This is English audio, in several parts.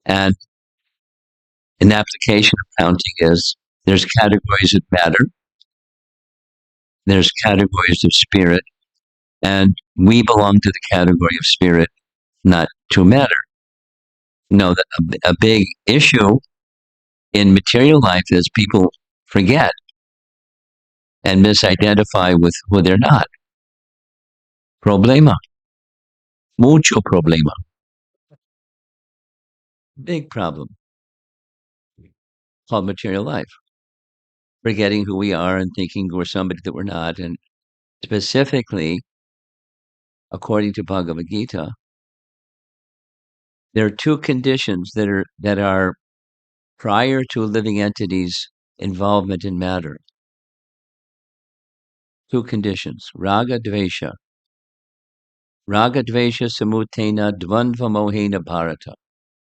And an application of counting is there's categories of matter, there's categories of spirit, and we belong to the category of spirit, not to matter. No, a big issue in material life is people forget and misidentify with who they're not. Problema. Mucho problema. Big problem called material life. Forgetting who we are and thinking we're somebody that we're not. And specifically, according to Bhagavad Gita, there are two conditions that are prior to a living entity's involvement in matter. Two conditions: raga dvesha. Raga dvesha samutena dvandva mohena bharata.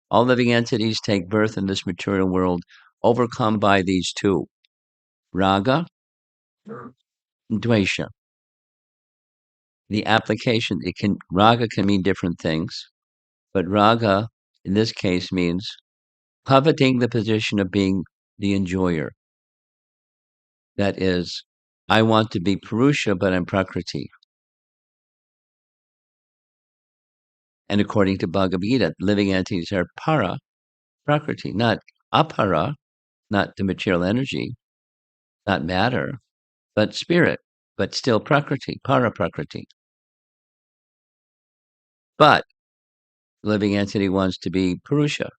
All living entities take birth in this material world overcome by these two: raga and dvesha. The application, raga can mean different things, but raga in this case means coveting the position of being the enjoyer. That is, I want to be Purusha, but I'm Prakriti. And according to Bhagavad Gita, living entities are para, Prakriti, not apara, not the material energy, not matter, but spirit, but still Prakriti, para Prakriti. But living entity wants to be Purusha.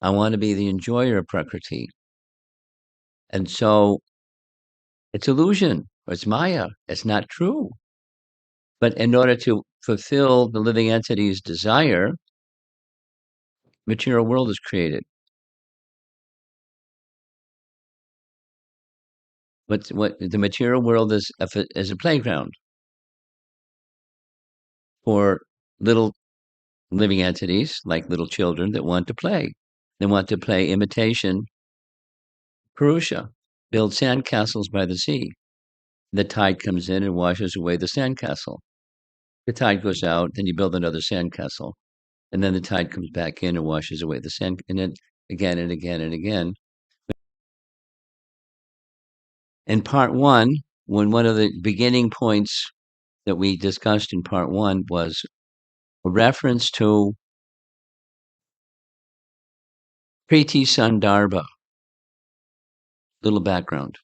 I want to be the enjoyer of Prakriti. And so it's illusion, or it's Maya. It's not true. But in order to fulfill the living entity's desire, material world is created. What the material world is a playground for little living entities, like little children that want to play. They want to play imitation Purusha, build sandcastles by the sea. The tide comes in and washes away the sandcastle. The tide goes out, then you build another sandcastle. And then the tide comes back in and washes away the sand, and then again and again and again. In part one, when one of the beginning points that we discussed in part one was a reference to Priti Sandarbha. Little background.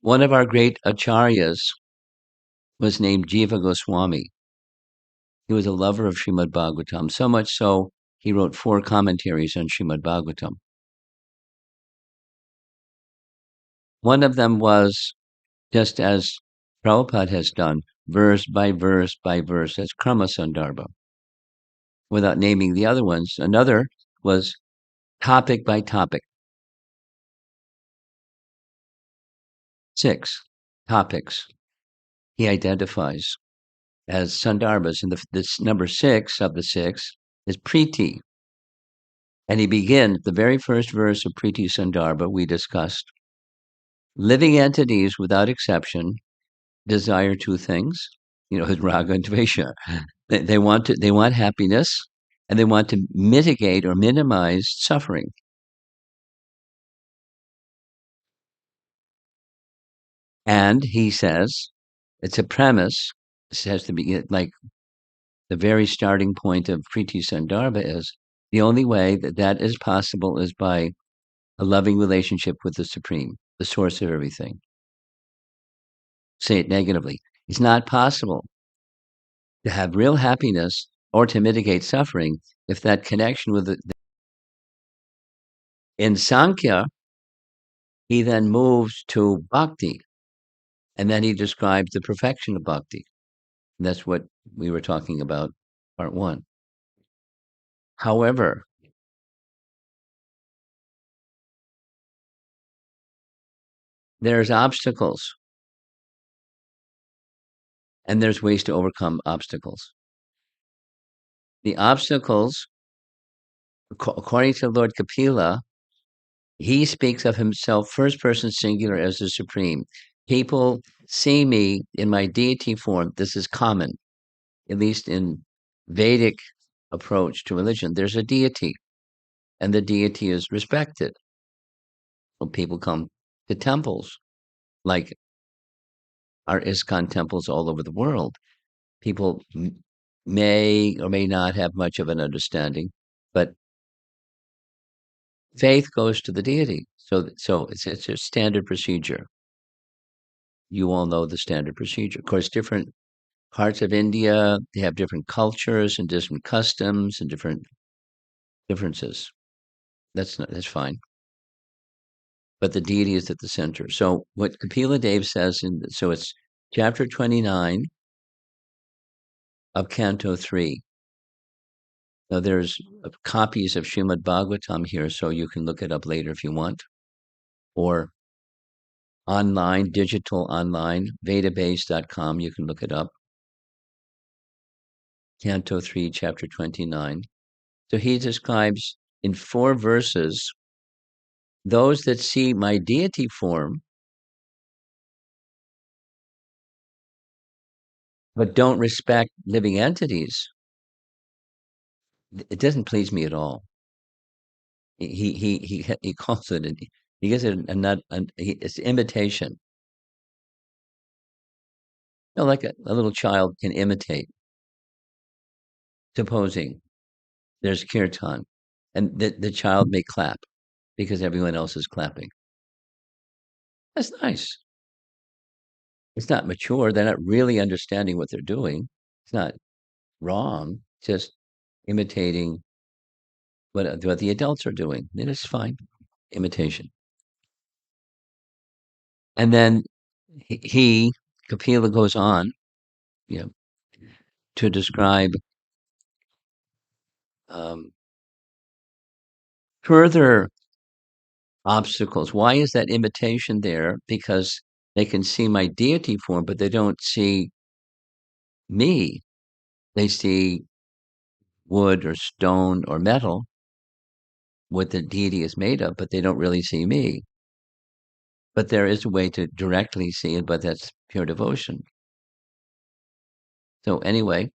One of our great acharyas was named Jiva Goswami. He was a lover of Srimad Bhagavatam, so much so he wrote 4 commentaries on Srimad Bhagavatam. One of them was, just as Prabhupada has done, verse by verse by verse. That's Krama Sandarbha, without naming the other ones. Another was topic by topic. 6 topics he identifies as Sandarbhas, and this number 6 of the 6 is Priti. And he begins the very first verse of Priti Sandarbha we discussed. Living entities, without exception, desire 2 things, raga and dvesha. They want happiness, and they want to mitigate or minimize suffering. And he says, it's a premise. This has to be like the very starting point of Priti Sandarbha is the only way that is possible is by a loving relationship with the Supreme, the source of everything. Say it negatively. It's not possible to have real happiness or to mitigate suffering if that connection with in Sankhya, he then moves to bhakti, and then he describes the perfection of bhakti. And that's what we were talking about, part 1. However, there's obstacles, and there's ways to overcome obstacles. The obstacles, according to Lord Kapila, he speaks of himself first person singular as the supreme. People see me in my deity form. This is common, at least in Vedic approach to religion. There's a deity, and the deity is respected. Well, people come to temples, like our ISKCON temples all over the world. People may or may not have much of an understanding, but faith goes to the deity. So it's a standard procedure. You all know the standard procedure. Of course, different parts of India, they have different cultures and different customs and different differences. That's fine. But the deity is at the center. So what Kapila Dev says so it's chapter 29 of Canto 3. Now there's copies of Srimad Bhagavatam here, so you can look it up later if you want. Or online, digital online, vedabase.com, you can look it up. Canto 3, chapter 29. So he describes in 4 verses those that see my deity form but don't respect living entities. It doesn't please me at all. He calls it he gives it it's imitation. You know, like a little child can imitate. Supposing there's kirtan, and the child may clap because everyone else is clapping. That's nice. It's not mature. They're not really understanding what they're doing. It's not wrong. Just imitating what the adults are doing. It is fine. Imitation. And then Kapila goes on, you know, to describe um, further obstacles. Why is that imitation there? Because they can see my deity form, but they don't see me. They see wood or stone or metal, what the deity is made of, but they don't really see me. But there is a way to directly see it, but that's pure devotion. So anyway,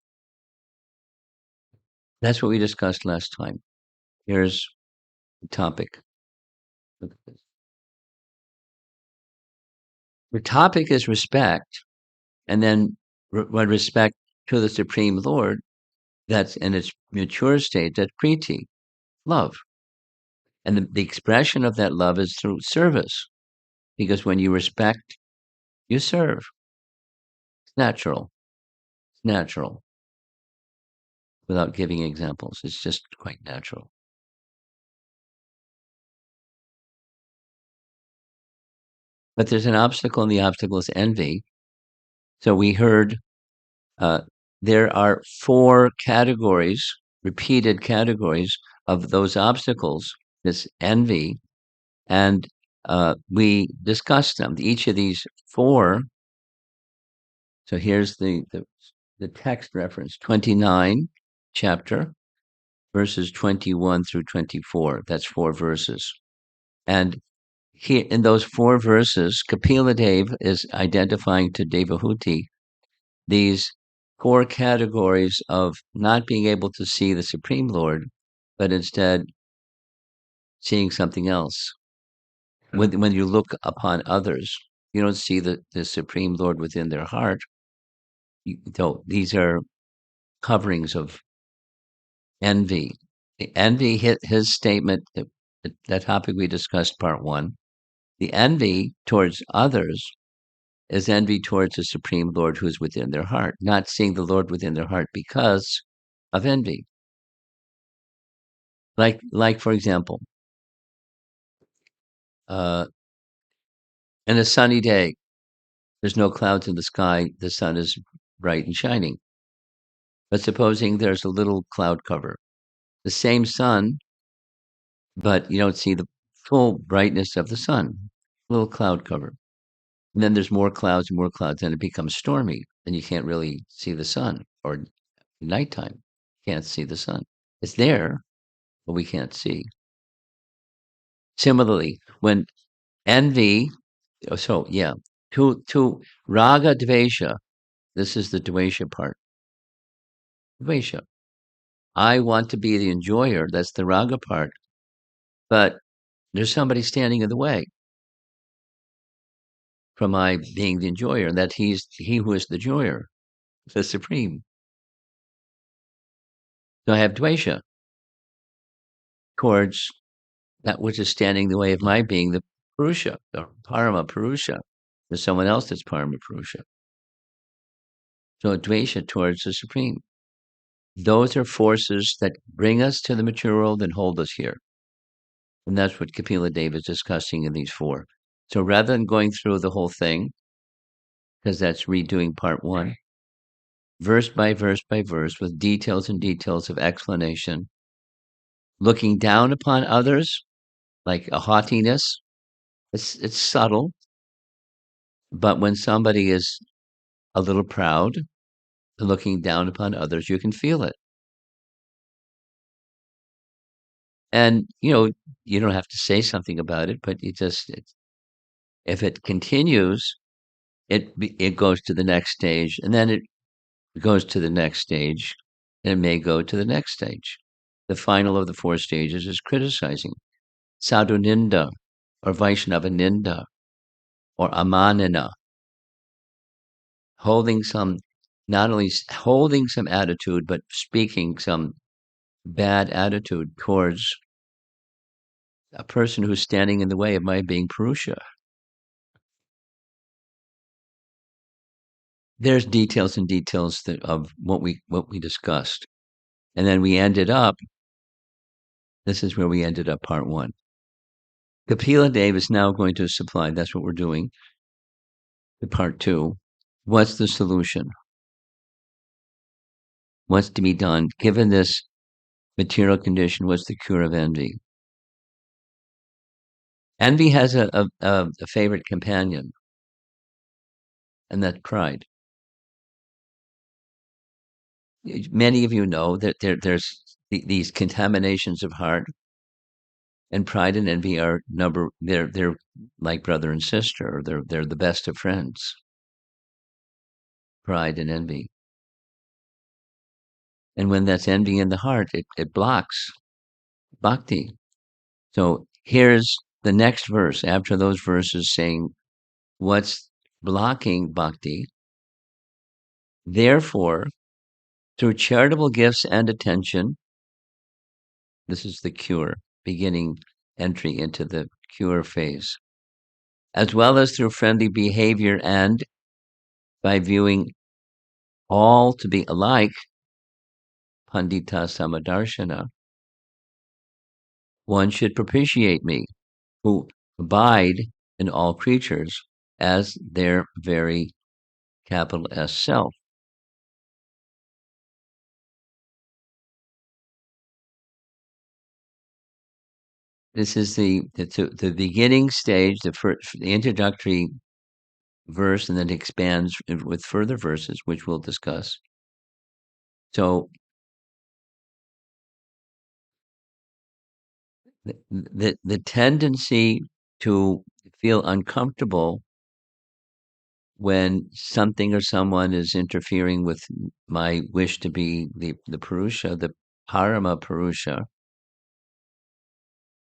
that's what we discussed last time. Here's the topic. Look at this. The topic is respect, and then what respect to the Supreme Lord, that's in its mature state, that's priti, love. And the expression of that love is through service, because when you respect, you serve. It's natural. It's natural. Without giving examples, it's just quite natural. But there's an obstacle, and the obstacle is envy. So we heard uh, there are 4 categories, repeated categories of those obstacles, this envy, and we discussed them. Each of these 4. So here's the text reference, 29 chapter, verses 21 through 24. That's 4 verses. And here in those 4 verses, Kapila Dev is identifying to Devahuti these 4 categories of not being able to see the Supreme Lord, but instead seeing something else. When you look upon others, you don't see the Supreme Lord within their heart. So these are coverings of envy. Envy hit his statement, that topic we discussed, part 1. The envy towards others is envy towards the Supreme Lord who is within their heart, not seeing the Lord within their heart because of envy. Like for example, uh, in a sunny day, there's no clouds in the sky, the sun is bright and shining. But supposing there's a little cloud cover, the same sun, but you don't see the full brightness of the sun, little cloud cover. And then there's more clouds, and it becomes stormy, and you can't really see the sun, or nighttime, can't see the sun. It's there, but we can't see. Similarly, when envy, so yeah, to raga dvesha, this is the dvesha part. Dvesha. I want to be the enjoyer. That's the raga part. But there's somebody standing in the way from my being the enjoyer, and that he who is the joyer, the supreme. So I have dvesha towards that which is standing in the way of my being the purusha, the parama purusha. There's someone else that's parama purusha. So dvesha towards the supreme. Those are forces that bring us to the material world and hold us here. And that's what Kapila Deva is discussing in these four. So rather than going through the whole thing, because that's redoing part one, verse by verse by verse, with details and details of explanation, looking down upon others like a haughtiness, it's subtle, but when somebody is a little proud, looking down upon others, you can feel it. And, you don't have to say something about it, but if it continues, it goes to the next stage, and then it goes to the next stage, and it may go to the next stage. The final of the four stages is criticizing. Sadhu Ninda, or Vaishnava Ninda, or Amanina, not only holding some attitude, but speaking some bad attitude towards a person who's standing in the way of my being Purusha. There's details and details of what we discussed. And then we ended up, this is where we ended up part one. Kapila Dev is now going to supply, that's what we're doing, the part two. What's the solution? What's to be done? Given this material condition, what's the cure of envy? Envy has a favorite companion, and that's pride. Many of you know that there's these contaminations of heart, and pride and envy are they're like brother and sister, or they're the best of friends. Pride and envy. And when that's envy in the heart, it blocks bhakti. So here's the next verse after those verses saying what's blocking bhakti. Therefore, through charitable gifts and attention, this is the cure, beginning entry into the cure phase, as well as through friendly behavior and by viewing all to be alike, pandita samadarshana, one should propitiate me, who abide in all creatures as their very capital S self. This is the beginning stage, the introductory verse, and then it expands with further verses, which we'll discuss. So the tendency to feel uncomfortable when something or someone is interfering with my wish to be the Purusha, the Parama Purusha,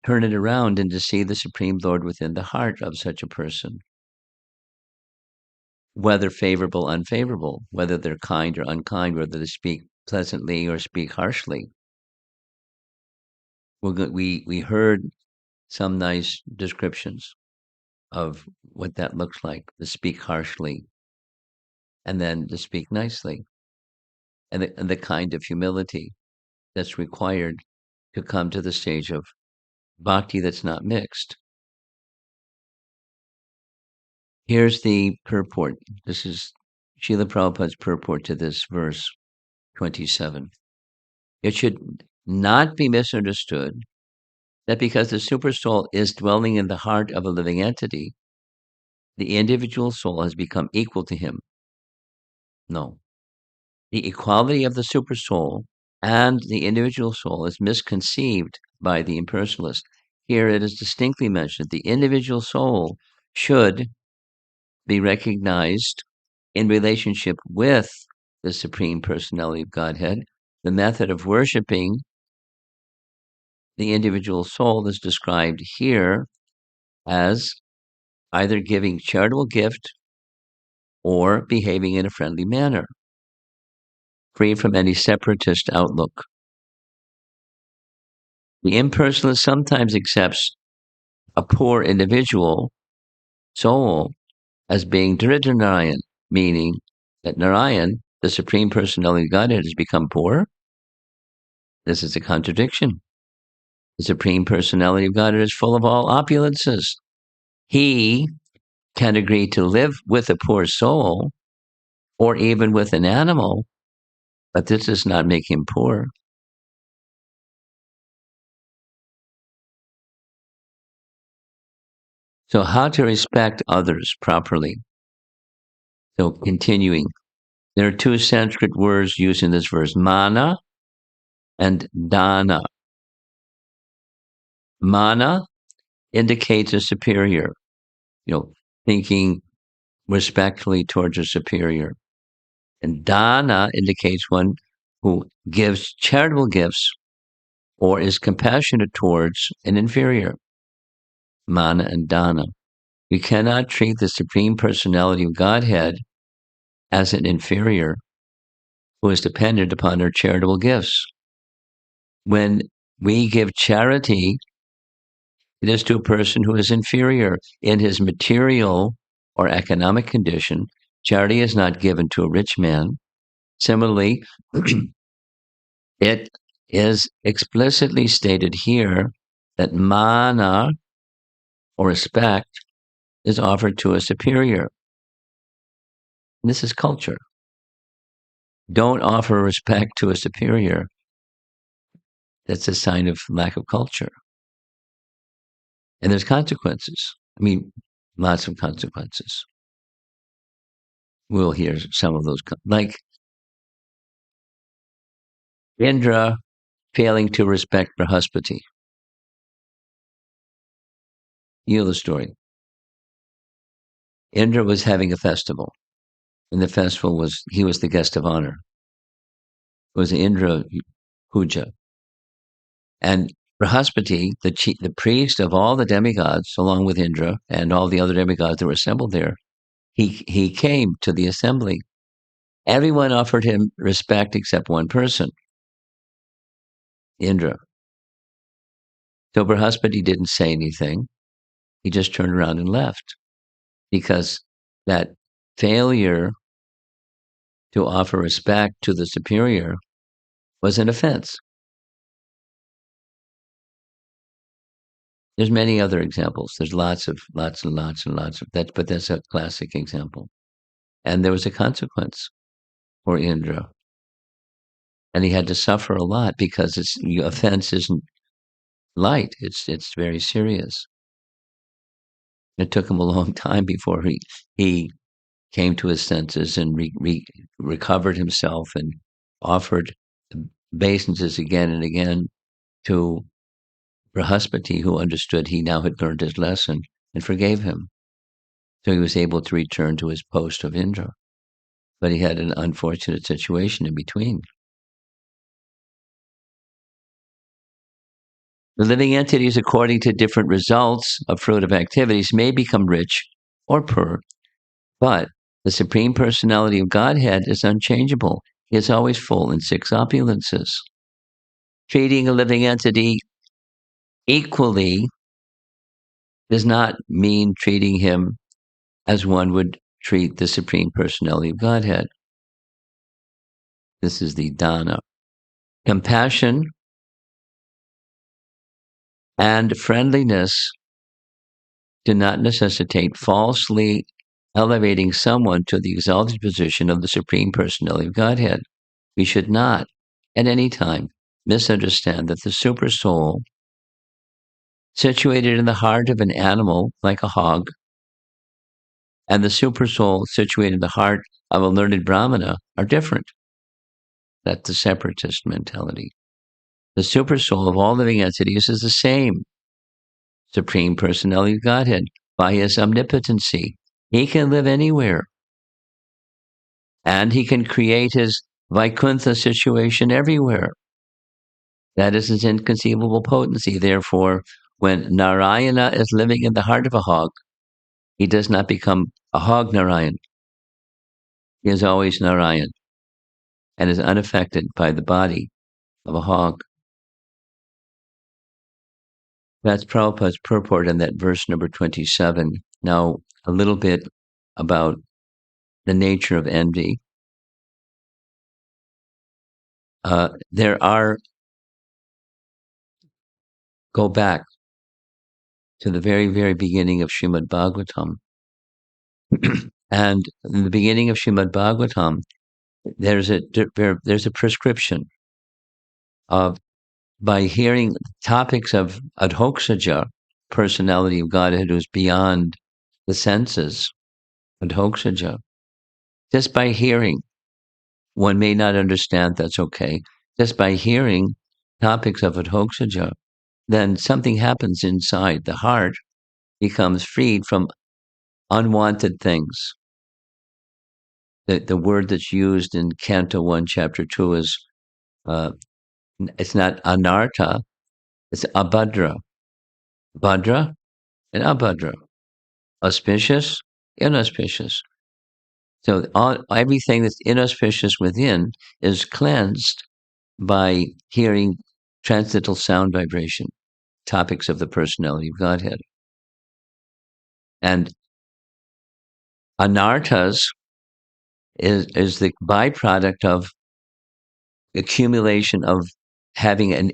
turn it around and to see the Supreme Lord within the heart of such a person. Whether favorable, unfavorable, whether they're kind or unkind, whether they speak pleasantly or speak harshly. We heard some nice descriptions of what that looks like, to speak harshly and then to speak nicely, and the kind of humility that's required to come to the stage of bhakti that's not mixed. Here's the purport. This is Srila Prabhupada's purport to this verse 27. It should not be misunderstood that because the supersoul is dwelling in the heart of a living entity, the individual soul has become equal to him. No. The equality of the supersoul and the individual soul is misconceived by the impersonalist. Here it is distinctly mentioned the individual soul should be recognized in relationship with the Supreme Personality of Godhead, The method of worshiping the individual soul is described here as either giving charitable gift or behaving in a friendly manner, free from any separatist outlook. The impersonalist sometimes accepts a poor individual soul as being Narayan, meaning that Narayan, the Supreme Personality of Godhead, has become poor. This is a contradiction. The Supreme Personality of Godhead is full of all opulences. He can agree to live with a poor soul or even with an animal, but this does not make him poor. So how to respect others properly? So continuing, there are two Sanskrit words used in this verse, mana and dana. Mana indicates a superior, thinking respectfully towards a superior. And dana indicates one who gives charitable gifts or is compassionate towards an inferior. Mana and dana. You cannot treat the Supreme Personality of Godhead as an inferior who is dependent upon her charitable gifts. When we give charity, it is to a person who is inferior in his material or economic condition. Charity is not given to a rich man. Similarly, it is explicitly stated here that mana, or respect, is offered to a superior. And this is culture. Don't offer respect to a superior. That's a sign of lack of culture. And there's consequences. I mean, lots of consequences. We'll hear some of those, like Indra failing to respect Brihaspati. You know the story. Indra was having a festival, and the festival he was the guest of honor. It was Indra Puja. And Brihaspati, the priest of all the demigods, along with Indra and all the other demigods that were assembled there, he came to the assembly. Everyone offered him respect except one person, Indra. So Brihaspati didn't say anything. He just turned around and left because that failure to offer respect to the superior was an offense. There's many other examples. There's lots of that, but that's a classic example. And there was a consequence for Indra. And he had to suffer a lot because the offense isn't light. It's very serious. It took him a long time before he came to his senses and recovered himself and offered obeisances again and again to Brihaspati, who understood he now had learned his lesson and forgave him. So he was able to return to his post of Indra. But he had an unfortunate situation in between. The living entities, according to different results of fruitive activities, may become rich or poor, but the Supreme Personality of Godhead is unchangeable. He is always full in six opulences. Treating a living entity equally does not mean treating him as one would treat the Supreme Personality of Godhead. This is the dana. Compassion and friendliness do not necessitate falsely elevating someone to the exalted position of the Supreme Personality of Godhead. We should not, at any time, misunderstand that the supersoul, situated in the heart of an animal like a hog, and the supersoul situated in the heart of a learned Brahmana are different. That's the separatist mentality. The supersoul of all living entities is the same. Supreme Personality of Godhead, by his omnipotency, he can live anywhere. And he can create his Vaikuntha situation everywhere. That is his inconceivable potency. Therefore, when Narayana is living in the heart of a hog, he does not become a hog Narayan. He is always Narayan and is unaffected by the body of a hog. That's Prabhupada's purport in that verse number 27. Now, a little bit about the nature of envy. Go back to the very, very beginning of Srimad Bhagavatam. And in the beginning of Srimad Bhagavatam, there's a prescription of, by hearing topics of adhoksaja, personality of Godhead who's beyond the senses, adhoksaja, just by hearing, one may not understand, that's okay. Just by hearing topics of adhoksaja, then something happens inside. The heart becomes freed from unwanted things. The word that's used in Canto 1, Chapter 2 is, it's not anartha, it's abhadra. Bhadra and abhadra. Auspicious, inauspicious. So everything that's inauspicious within is cleansed by hearing transcendental sound vibration, topics of the personality of Godhead. And anarthas is the byproduct of accumulation of having an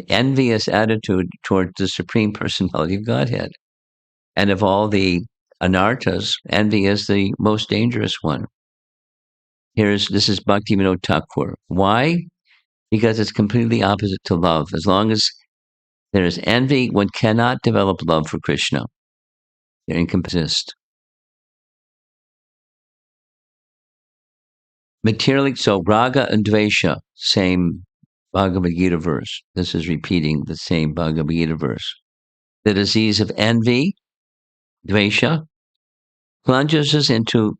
envious attitude towards the Supreme Personality of Godhead. And of all the anarthas, envy is the most dangerous one. This is Bhaktivinoda Thakur. Why? Because it's completely opposite to love. As long as there is envy, one cannot develop love for Krishna. They're inconsistent. Materially, so raga and dvesha, same Bhagavad Gita verse. This is repeating the same Bhagavad Gita verse. The disease of envy, dvesha, plunges us into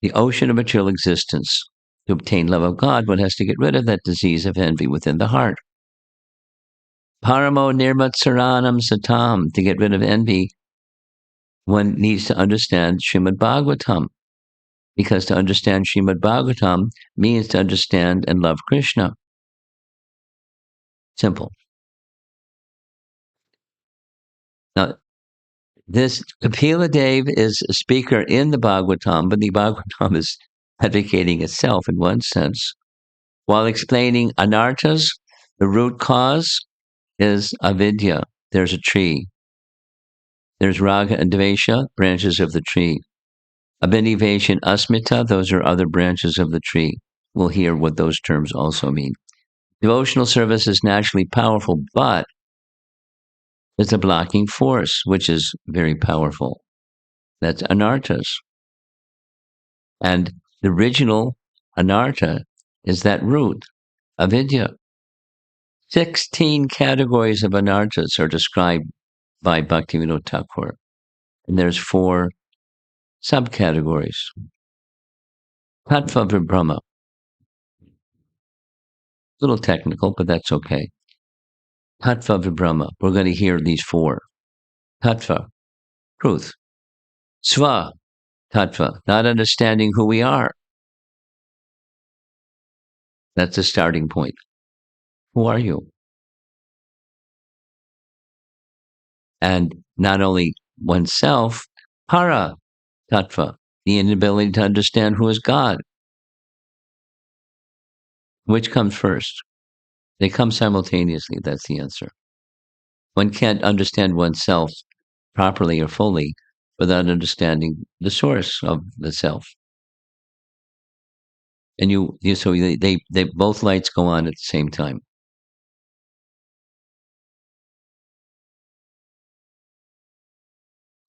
the ocean of material existence. To obtain love of God, one has to get rid of that disease of envy within the heart. Paramo nirmatsaranam satam. To get rid of envy, one needs to understand Srimad Bhagavatam. Because to understand Srimad Bhagavatam means to understand and love Krishna. Simple. Now, this Kapila Dev is a speaker in the Bhagavatam, but the Bhagavatam is advocating itself in one sense. While explaining anarthas, the root cause is avidya. There's a tree. There's raga and dvesha, branches of the tree. Abhinivesha and asmita, those are other branches of the tree. We'll hear what those terms also mean. Devotional service is naturally powerful, but it's a blocking force, which is very powerful. That's anarthas. And the original anartha is that root, avidya. 16 categories of anarthas are described by Bhaktivinoda Thakur. And there's 4 subcategories. Tattva Vibrahma. A little technical, but that's okay. Tattva Vibrahma. We're going to hear these 4. Tattva, truth. Sva, tattva, not understanding who we are. That's the starting point. Who are you? And not only oneself, para tattva, the inability to understand who is God. Which comes first? They come simultaneously. That's the answer. One can't understand oneself properly or fully without understanding the source of the self. And so they both lights go on at the same time.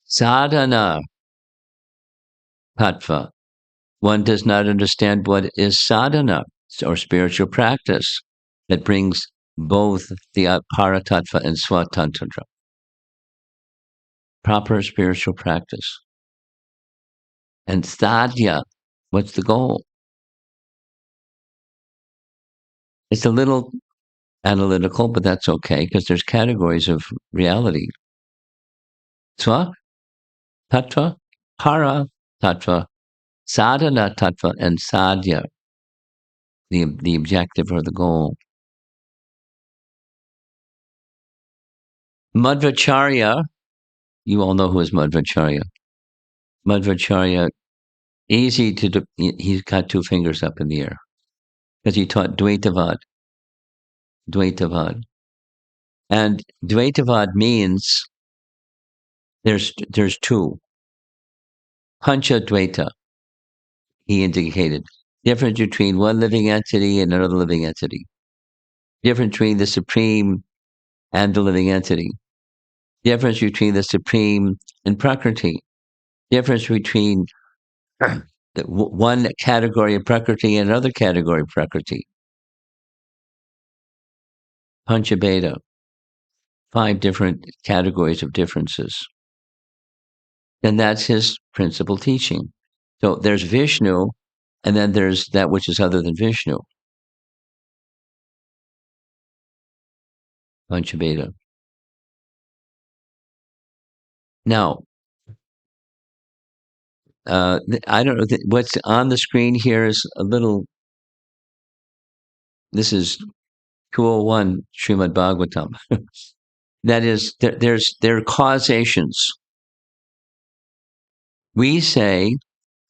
Sadhana tattva. One does not understand what is sadhana, or spiritual practice, that brings both the paratattva and swatattva. Proper spiritual practice. And sadhya, what's the goal? It's a little analytical, but that's okay because there's categories of reality. Swa, tattva, para tattva, sadhana tattva, and sadhya, the objective or the goal. Madhvacharya, you all know who is Madhvacharya. Madhvacharya, easy to, he's got two fingers up in the air because he taught Dvaitavad. Dvaitavad. And Dvaitavad means there's two. Pancha Dvaita, he indicated. Difference between one living entity and another living entity. Difference between the Supreme and the living entity. Difference between the Supreme and Prakriti. Difference between one category of Prakriti and another category of Prakriti. Panchabheda. 5 different categories of differences. And that's his principal teaching. So there's Vishnu, and then there's that which is other than Vishnu. Panchabheda. Now, I don't know, what's on the screen here is a little, this is 201 Srimad Bhagavatam. That is, there are causations. We say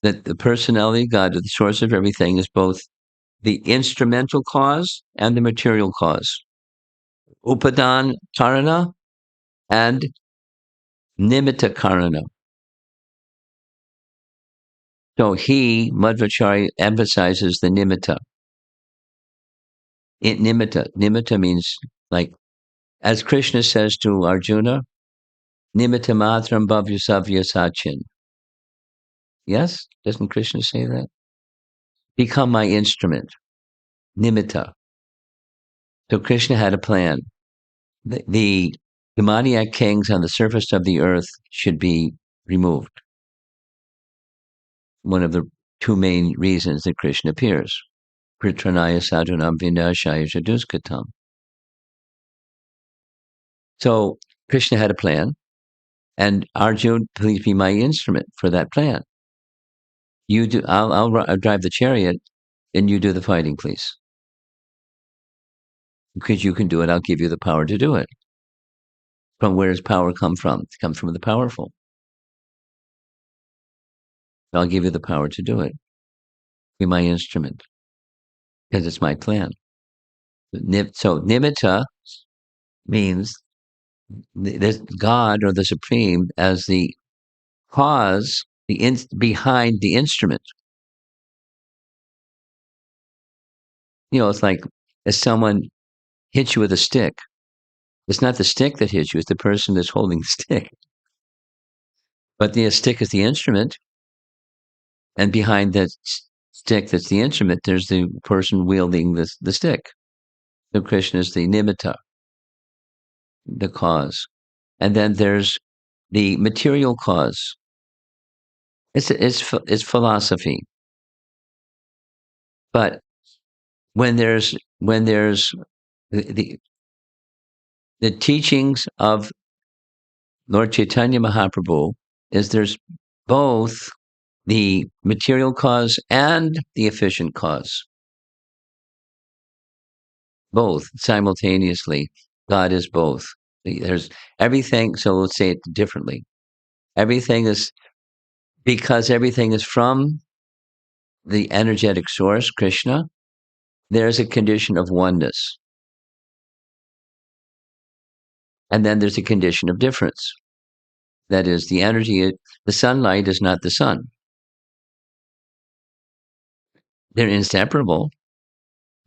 that the personality of God, the source of everything, is both the instrumental cause and the material cause. Upadan karana and nimitta karana. So Madhvacharya, emphasizes the nimitta. Nimitta means, like, as Krishna says to Arjuna, nimitta matram bhavyasavya sachin. Yes? Doesn't Krishna say that? Become my instrument. Nimitta. So Krishna had a plan. The demoniac kings on the surface of the earth should be removed. One of the 2 main reasons that Krishna appears. Pritranaya sadhunam vinashaya jaduskatam. So Krishna had a plan, and Arjuna, please be my instrument for that plan. You do. I'll drive the chariot, and you do the fighting, please. Because you can do it, I'll give you the power to do it. From where does power come from? It comes from the powerful. I'll give you the power to do it. Be my instrument, because it's my plan. So nimitta means this God or the Supreme as the cause, behind the instrument. It's like if someone hits you with a stick. It's not the stick that hits you; it's the person that's holding the stick. But the stick is the instrument, and behind that stick that's the instrument, there's the person wielding the stick. So Krishna is the nimitta, the cause, and then there's the material cause. It's philosophy, but when there's the the teachings of Lord Chaitanya Mahaprabhu is there's both the material cause and the efficient cause. Both simultaneously. God is both. There's everything. So let's say it differently. Everything is because everything is from the energetic source, Krishna. There's a condition of oneness. And then there's a condition of difference. That is, the energy, the sunlight is not the sun. They're inseparable,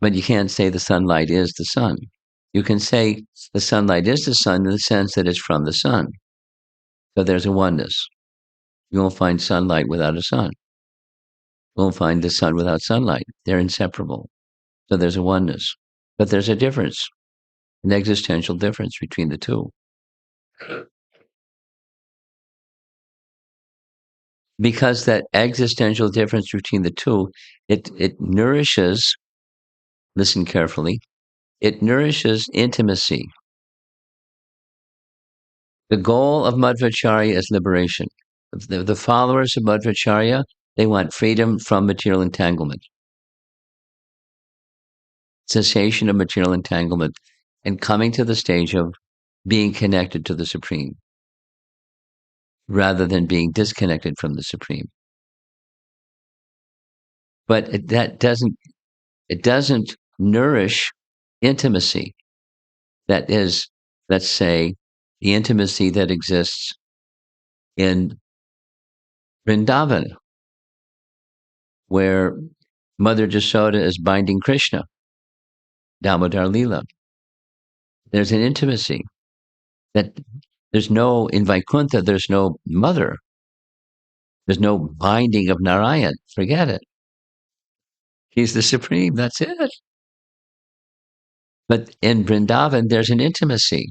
but you can't say the sunlight is the sun. You can say the sunlight is the sun in the sense that it's from the sun. So there's a oneness. You won't find sunlight without a sun. You won't find the sun without sunlight. They're inseparable. So there's a oneness. But there's a difference, an existential difference between the two. Because that existential difference between the two, it nourishes listen carefully, it nourishes intimacy. The goal of Madhvacharya is liberation. The followers of Madhvacharya, they want freedom from material entanglement, cessation of material entanglement, and coming to the stage of being connected to the Supreme rather than being disconnected from the Supreme. But it doesn't nourish intimacy. That is, let's say, the intimacy that exists in Vrindavan, where Mother Jasoda is binding Krishna, Damodar Leela. There's an intimacy that in Vaikuntha, there's no mother. There's no binding of Narayan. Forget it. He's the Supreme. That's it. But in Vrindavan, there's an intimacy.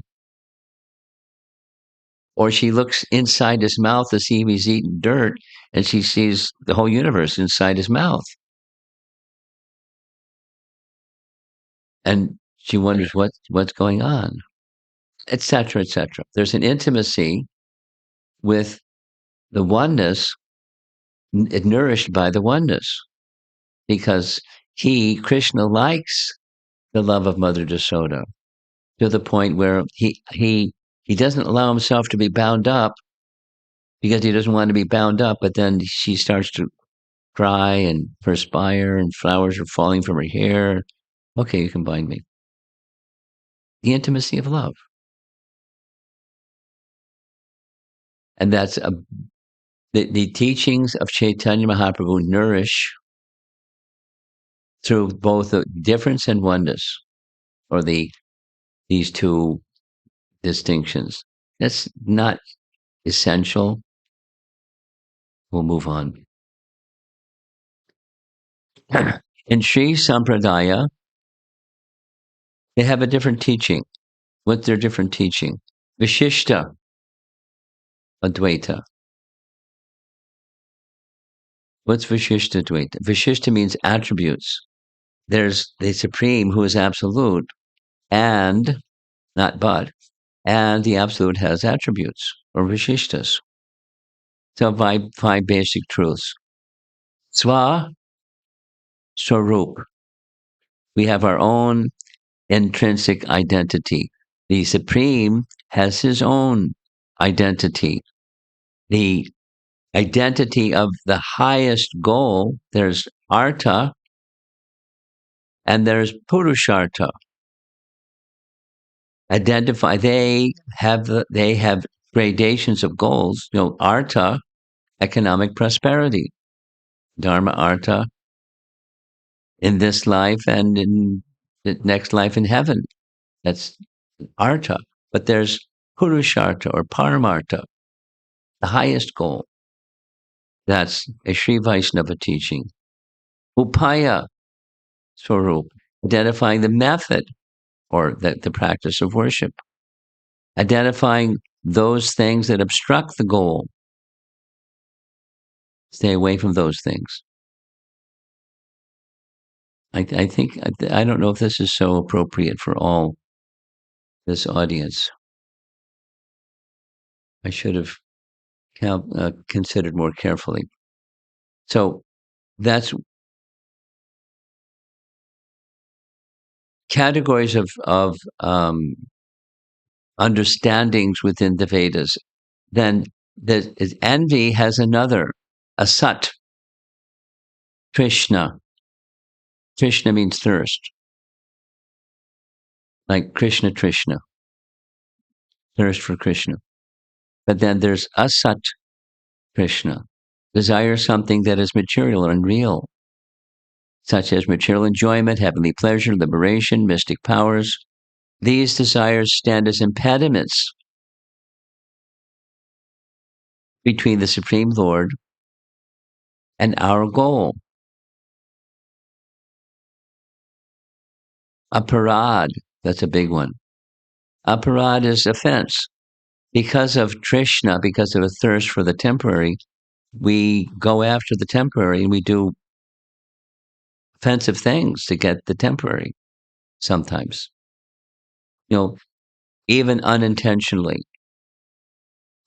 Or she looks inside his mouth to see if he's eating dirt, and she sees the whole universe inside his mouth. And she wonders what's going on, etc., etc. There's an intimacy with the oneness, nourished by the oneness, because Krishna, likes the love of Mother Jasoda to the point where he doesn't allow himself to be bound up because he doesn't want to be bound up. But then she starts to cry and perspire, and flowers are falling from her hair. Okay, you can bind me. The intimacy of love. And that's the teachings of Chaitanya Mahaprabhu nourish through both the difference and oneness, or these two distinctions. That's not essential. We'll move on. In Sri Sampradaya, they have a different teaching. What's their different teaching? Vishishta Advaita. What's Vishishta Advaita? Vishishta means attributes. There's the Supreme, who is absolute, and not but, and the absolute has attributes, or Vishishtas. So five basic truths. Swa, Swarup. We have our own intrinsic identity. The Supreme has his own identity. The identity of the highest goal, there's Artha and there's Purushartha. They have gradations of goals. Artha, economic prosperity. Dharma Artha, in this life and in the next life in heaven. That's Artha. But there's Purushartha or Paramartha, the highest goal. That's a Sri Vaishnava teaching. Upaya Swarup, identifying the method or the practice of worship. Identifying those things that obstruct the goal. Stay away from those things. I don't know if this is so appropriate for all this audience. I should have considered more carefully. So that's categories of understandings within the Vedas. Then envy has another, asat, Krishna. Krishna means thirst. Like Krishna, thirst for Krishna. But then there's asat Krishna, desire something that is material or unreal, such as material enjoyment, heavenly pleasure, liberation, mystic powers. These desires stand as impediments between the Supreme Lord and our goal. Aparad, that's a big one. Aparad is offense. Because of Trishna, because of a thirst for the temporary, we go after the temporary and we do offensive things to get the temporary. sometimes. You know, even unintentionally,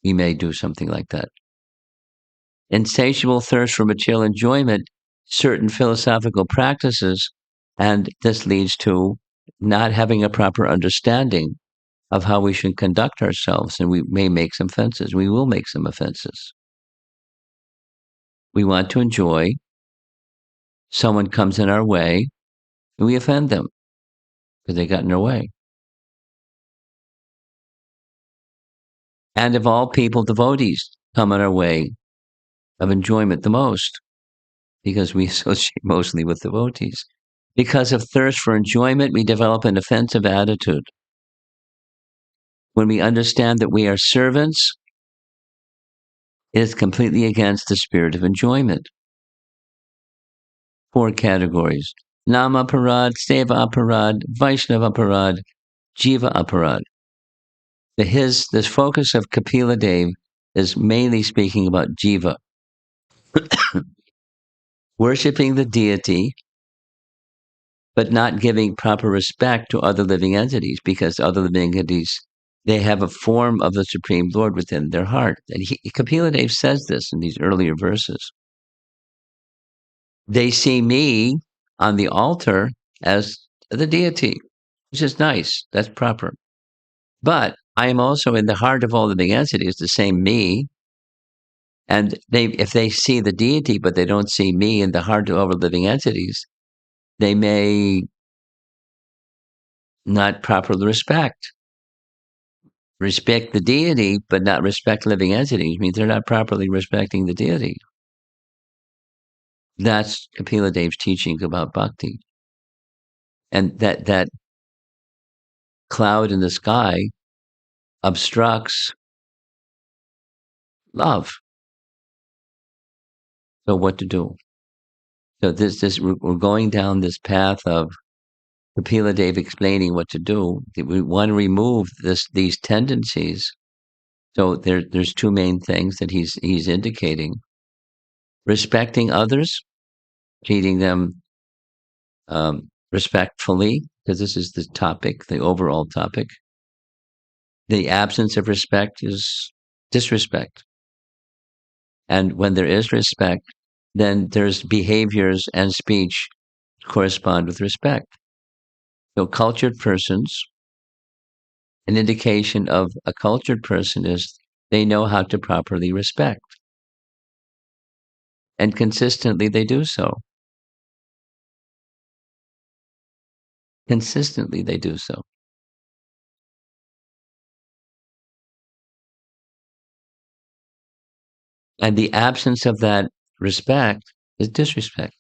we may do something like that. Insatiable thirst for material enjoyment, certain philosophical practices, and this leads to not having a proper understanding of how we should conduct ourselves, and we may make some offenses. We will make some offenses. We want to enjoy. Someone comes in our way, and we offend them because they got in our way. And of all people, devotees come in our way of enjoyment the most because we associate mostly with devotees. Because of thirst for enjoyment, we develop an offensive attitude. When we understand that we are servants, it is completely against the spirit of enjoyment. 4 categories: Nama Aparad, Seva Aparad, Vaishnava Aparad, Jiva Aparad. This focus of Kapila Dev is mainly speaking about Jiva. Worshipping the deity, but not giving proper respect to other living entities, because other living entities, they have a form of the Supreme Lord within their heart. And Kapila Dev says this in these earlier verses. They see me on the altar as the deity, which is nice. That's proper. But I am also in the heart of all living entities, the same me. And if they see the deity, but they don't see me in the heart of all living entities, they may not properly respect the deity, but not respect living entities. Means they're not properly respecting the deity. That's Kapila Dev's teaching about bhakti. And that cloud in the sky obstructs love. So what to do? So we're going down this path of Kapila Dev explaining what to do. We want to remove these tendencies. So there's 2 main things that he's indicating: respecting others, treating them respectfully, because this is the topic, the overall topic. The absence of respect is disrespect. And when there is respect, then there's behaviors and speech correspond with respect. So cultured persons, an indication of a cultured person is they know how to properly respect. And consistently they do so. Consistently they do so. And the absence of that respect is disrespect.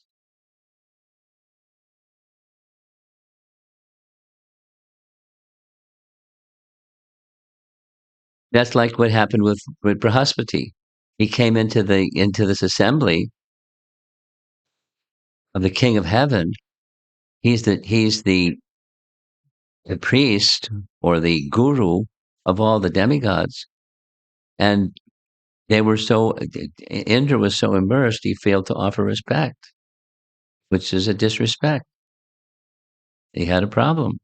That's like what happened with Brahaspati. He came into this assembly of the King of Heaven. He's the priest or the guru of all the demigods, and they were so Indra was so immersed he failed to offer respect, which is a disrespect. He had a problem,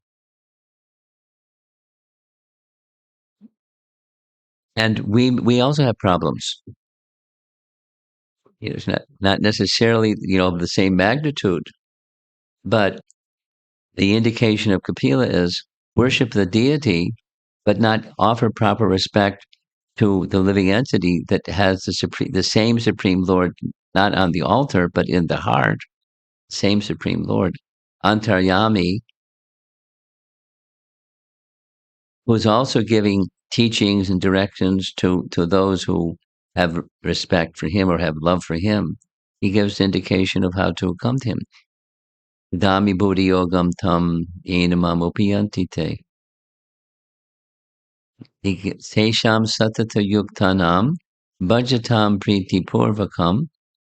and we also have problems. It's not necessarily of the same magnitude, but the indication of Kapila is worship the deity, but not offer proper respect to the living entity that has the same Supreme Lord, not on the altar, but in the heart, same Supreme Lord, Antaryami, who is also giving teachings and directions to those who have respect for him or have love for him. He gives indication of how to come to him. Dami buddhi yogam tam enamam upiyantite. Sesham satata yuktanam bhajatam priti purvakam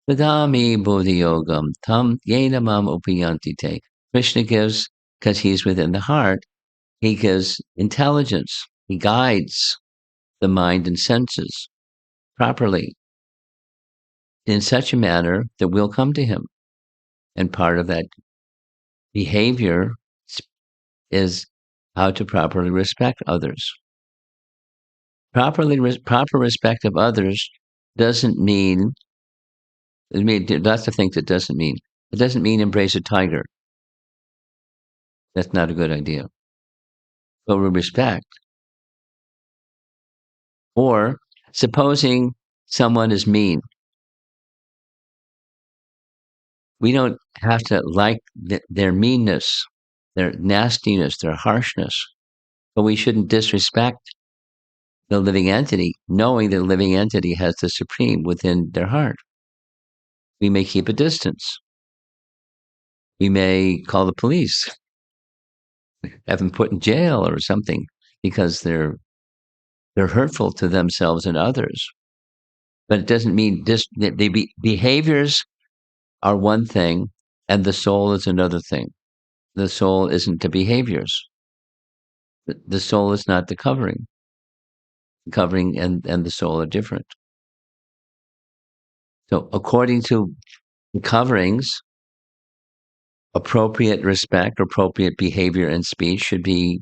Vadami buddhi yogam tam yenamam upiyantite. Krishna gives, because he's within the heart, he gives intelligence. He guides the mind and senses properly in such a manner that we'll come to him. And part of that behavior is how to properly respect others. Proper respect of others doesn't mean, that's the thing that doesn't mean. It doesn't mean embrace a tiger. That's not a good idea. But with respect, or supposing someone is mean, we don't have to like their meanness, their nastiness, their harshness, but we shouldn't disrespect the living entity, knowing that the living entity has the supreme within their heart. We may keep a distance. We may call the police, have them put in jail or something because they're hurtful to themselves and others. But it doesn't mean behaviors are one thing and the soul is another thing. The soul isn't the behaviors. The soul is not the covering. The covering and the soul are different. So according to the coverings, appropriate respect, appropriate behavior and speech should be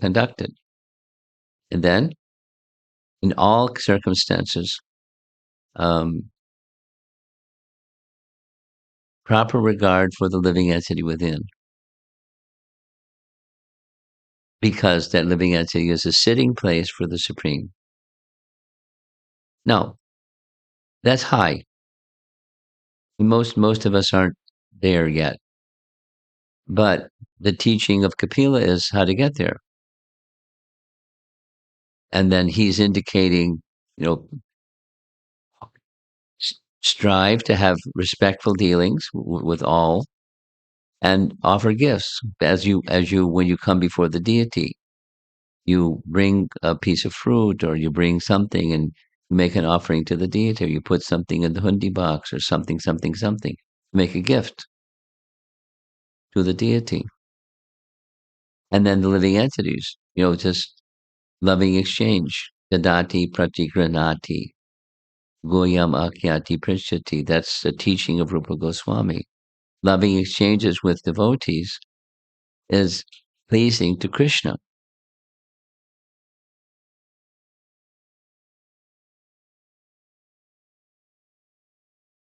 conducted. And then, in all circumstances, proper regard for the living entity within, because that living entity is a sitting place for the Supreme. Now, that's high. Most of us aren't there yet. But the teaching of Kapila is how to get there. And then he's indicating, strive to have respectful dealings with all, and offer gifts as you when you come before the deity. You bring a piece of fruit, or you bring something and make an offering to the deity, or you put something in the hundi box, or something. Make a gift to the deity. And then the living entities, just loving exchange. Dadati pratigranati. Goyam akyati prishati. That's the teaching of Rupa Goswami. Loving exchanges with devotees is pleasing to Krishna.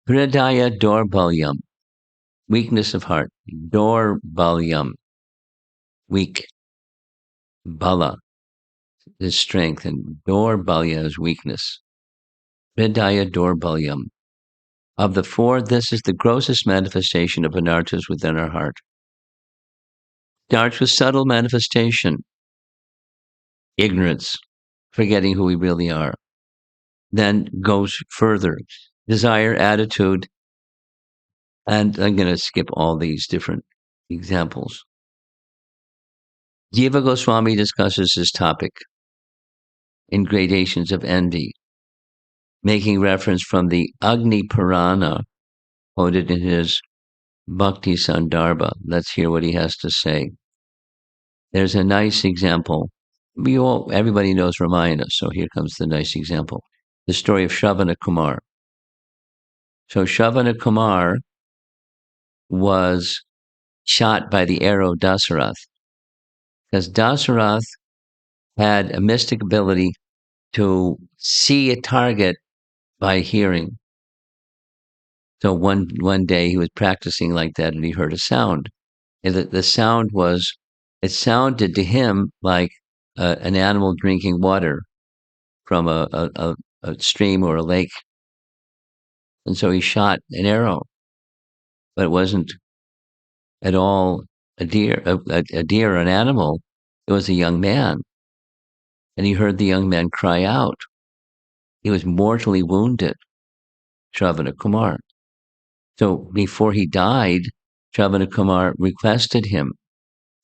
Hridaya dorbalyam. Weakness of heart. Dorbalyam. Weak. Bala is strength, and dorbalya is weakness. Hridaya dorbalyam. Of the four, this is the grossest manifestation of anarthas within our heart. Starts with subtle manifestation, ignorance, forgetting who we really are. Then goes further, desire, attitude, and I'm going to skip all these different examples. Jiva Goswami discusses this topic in gradations of envy, making reference from the Agni Purana, quoted in his Bhakti Sandarbha. Let's hear what he has to say. There's a nice example. Everybody knows Ramayana, so here comes the nice example. The story of Shravana Kumar. So Shravana Kumar was shot by the arrow of Dasarath, because Dasarath had a mystic ability to see a target by hearing. So one day he was practicing like that, and he heard a sound. And the sound it sounded to him like an animal drinking water from a stream or a lake. And so he shot an arrow, but it wasn't at all a deer or an animal. It was a young man. And he heard the young man cry out. He was mortally wounded, Shravana Kumar. So before he died, Shravana Kumar requested him,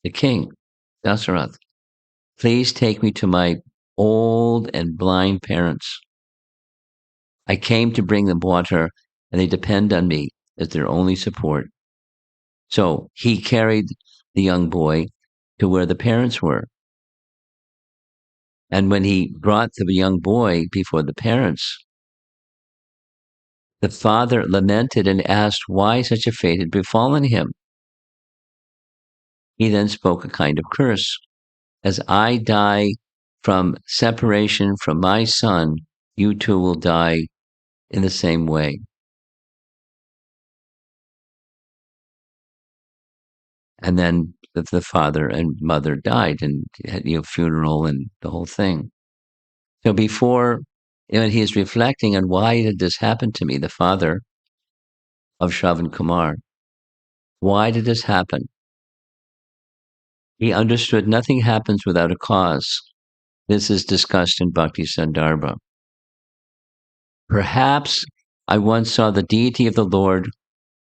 the king, Dasarath, please take me to my old and blind parents. I came to bring them water, and they depend on me as their only support. So he carried the young boy to where the parents were. And when he brought the young boy before the parents, the father lamented and asked why such a fate had befallen him. He then spoke a kind of curse. As I die from separation from my son, you too will die in the same way. And then the father and mother died, and had, funeral and the whole thing. So before, he is reflecting on why did this happen to me, the father of Shravan Kumar, why did this happen? He understood nothing happens without a cause. This is discussed in Bhakti Sandarbha. Perhaps I once saw the deity of the Lord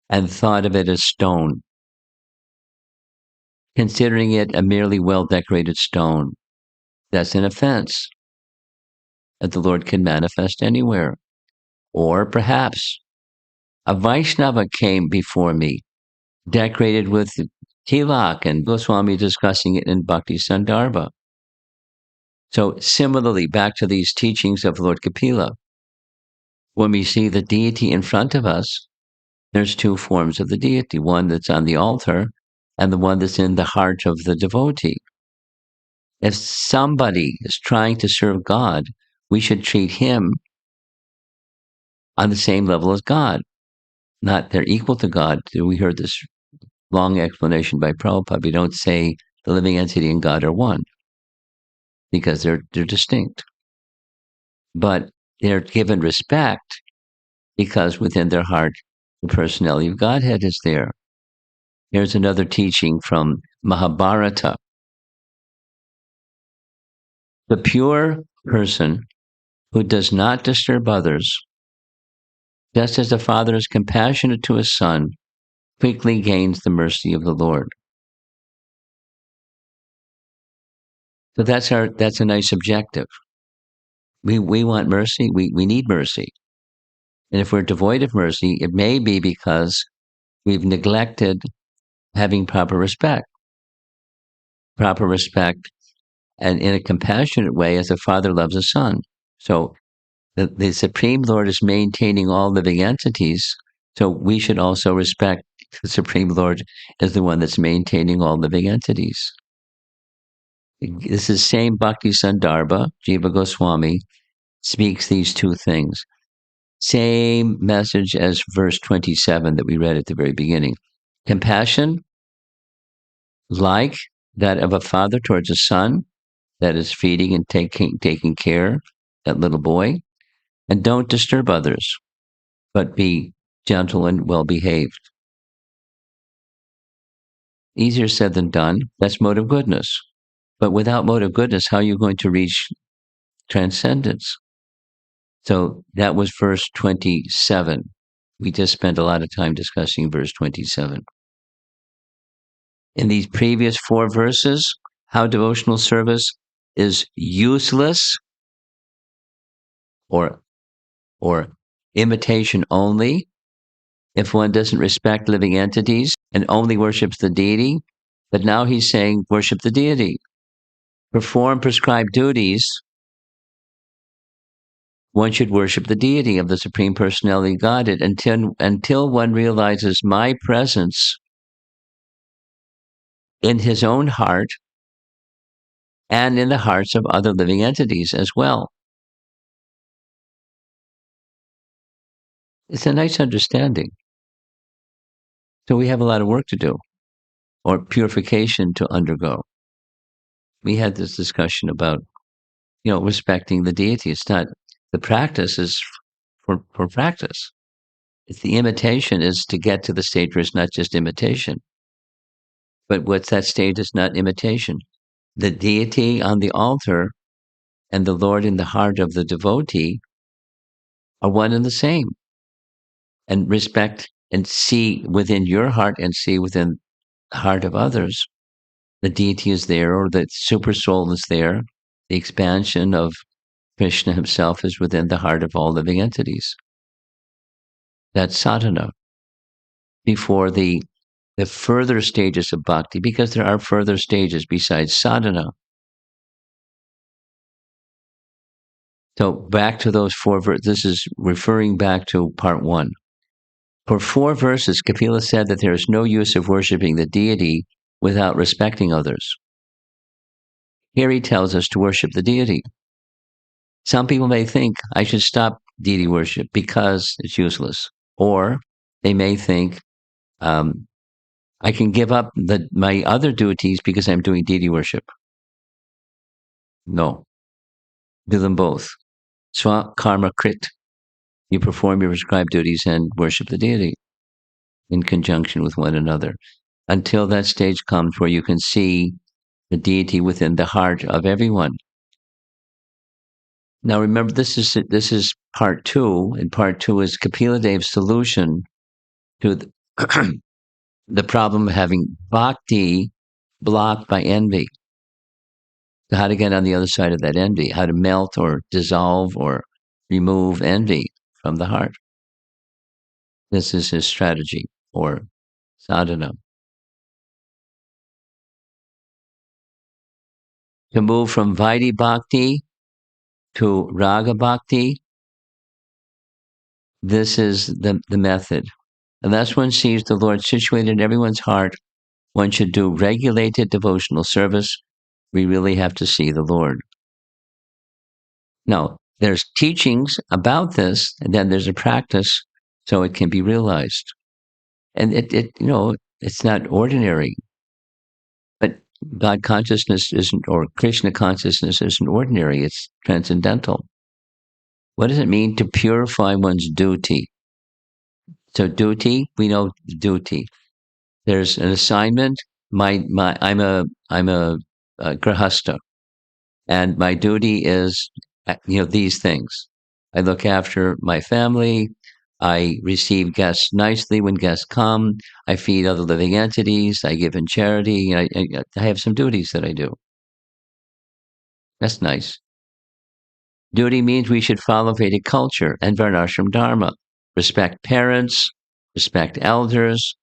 and thought of it as stone, considering it a merely well-decorated stone. That's an offense, that the Lord can manifest anywhere. Or perhaps a Vaishnava came before me, decorated with tilak, and Goswami discussing it in Bhakti Sandarbha. So similarly, back to these teachings of Lord Kapila, when we see the deity in front of us, there's two forms of the deity, one that's on the altar and the one that's in the heart of the devotee. If somebody is trying to serve God, we should treat him on the same level as God. Not they're equal to God. We heard this long explanation by Prabhupada. We don't say the living entity and God are one, because they're distinct. But they're given respect because within their heart, the personality of Godhead is there. Here's another teaching from Mahabharata. The pure person who does not disturb others, just as a father is compassionate to his son, quickly gains the mercy of the Lord. So that's a nice objective. We want mercy. We need mercy. And if we're devoid of mercy, it may be because we've neglected having proper respect. Proper respect, and in a compassionate way, as a father loves a son. So the Supreme Lord is maintaining all living entities, so we should also respect the Supreme Lord as the one that's maintaining all living entities. This is same Bhakti Sandarbha, Jiva Goswami speaks these two things. Same message as verse 27 that we read at the very beginning. Compassion, like that of a father towards a son that is feeding and taking care, that little boy, and don't disturb others, but be gentle and well-behaved. Easier said than done. That's mode of goodness. But without mode of goodness, how are you going to reach transcendence? So that was verse 27. We just spent a lot of time discussing verse 27. In these previous 4 verses, how devotional service is useless or imitation only if one doesn't respect living entities and only worships the deity. But now he's saying worship the deity. Perform prescribed duties. One should worship the deity of the Supreme Personality of Godhead until one realizes my presence in his own heart and in the hearts of other living entities as well. It's a nice understanding. So we have a lot of work to do, or purification to undergo. We had this discussion about, respecting the deity. It's not, the practice is for practice. It's the imitation is to get to the stage where it's not just imitation. But what's that stage is not imitation. The deity on the altar and the Lord in the heart of the devotee are one and the same. And respect and see within your heart and see within the heart of others. The deity is there, or the super soul is there. The expansion of Krishna himself is within the heart of all living entities. That's sadhana. Before the further stages of bhakti, because there are further stages besides sadhana. So back to those 4 verses. This is referring back to part 1. For 4 verses, Kapila said that there is no use of worshiping the deity without respecting others. Here he tells us to worship the deity. Some people may think I should stop deity worship because it's useless. Or they may think I can give up my other duties because I'm doing deity worship. No, do them both. Swa karma krit. You perform your prescribed duties and worship the deity in conjunction with one another until that stage comes where you can see the deity within the heart of everyone. Now, remember, this is part two, and part two is Kapila Dev's solution to the problem of having bhakti blocked by envy. So how to get on the other side of that envy, how to melt or dissolve or remove envy from the heart. This is his strategy or sadhana. To move from Vaidhi Bhakti to Raga Bhakti, this is the method. Unless one sees the Lord situated in everyone's heart, one should do regulated devotional service. We really have to see the Lord. Now, there's teachings about this, and then there's a practice so it can be realized. And it's not ordinary. But God consciousness isn't, or Krishna consciousness isn't ordinary, it's transcendental. What does it mean to purify one's duty? So duty, we know duty. There's an assignment. I'm a grahasta, and my duty is these things. I look after my family. I receive guests nicely when guests come. I feed other living entities. I give in charity. I have some duties that I do. That's nice. Duty means we should follow Vedic culture and Varnashram Dharma. Respect parents, respect elders,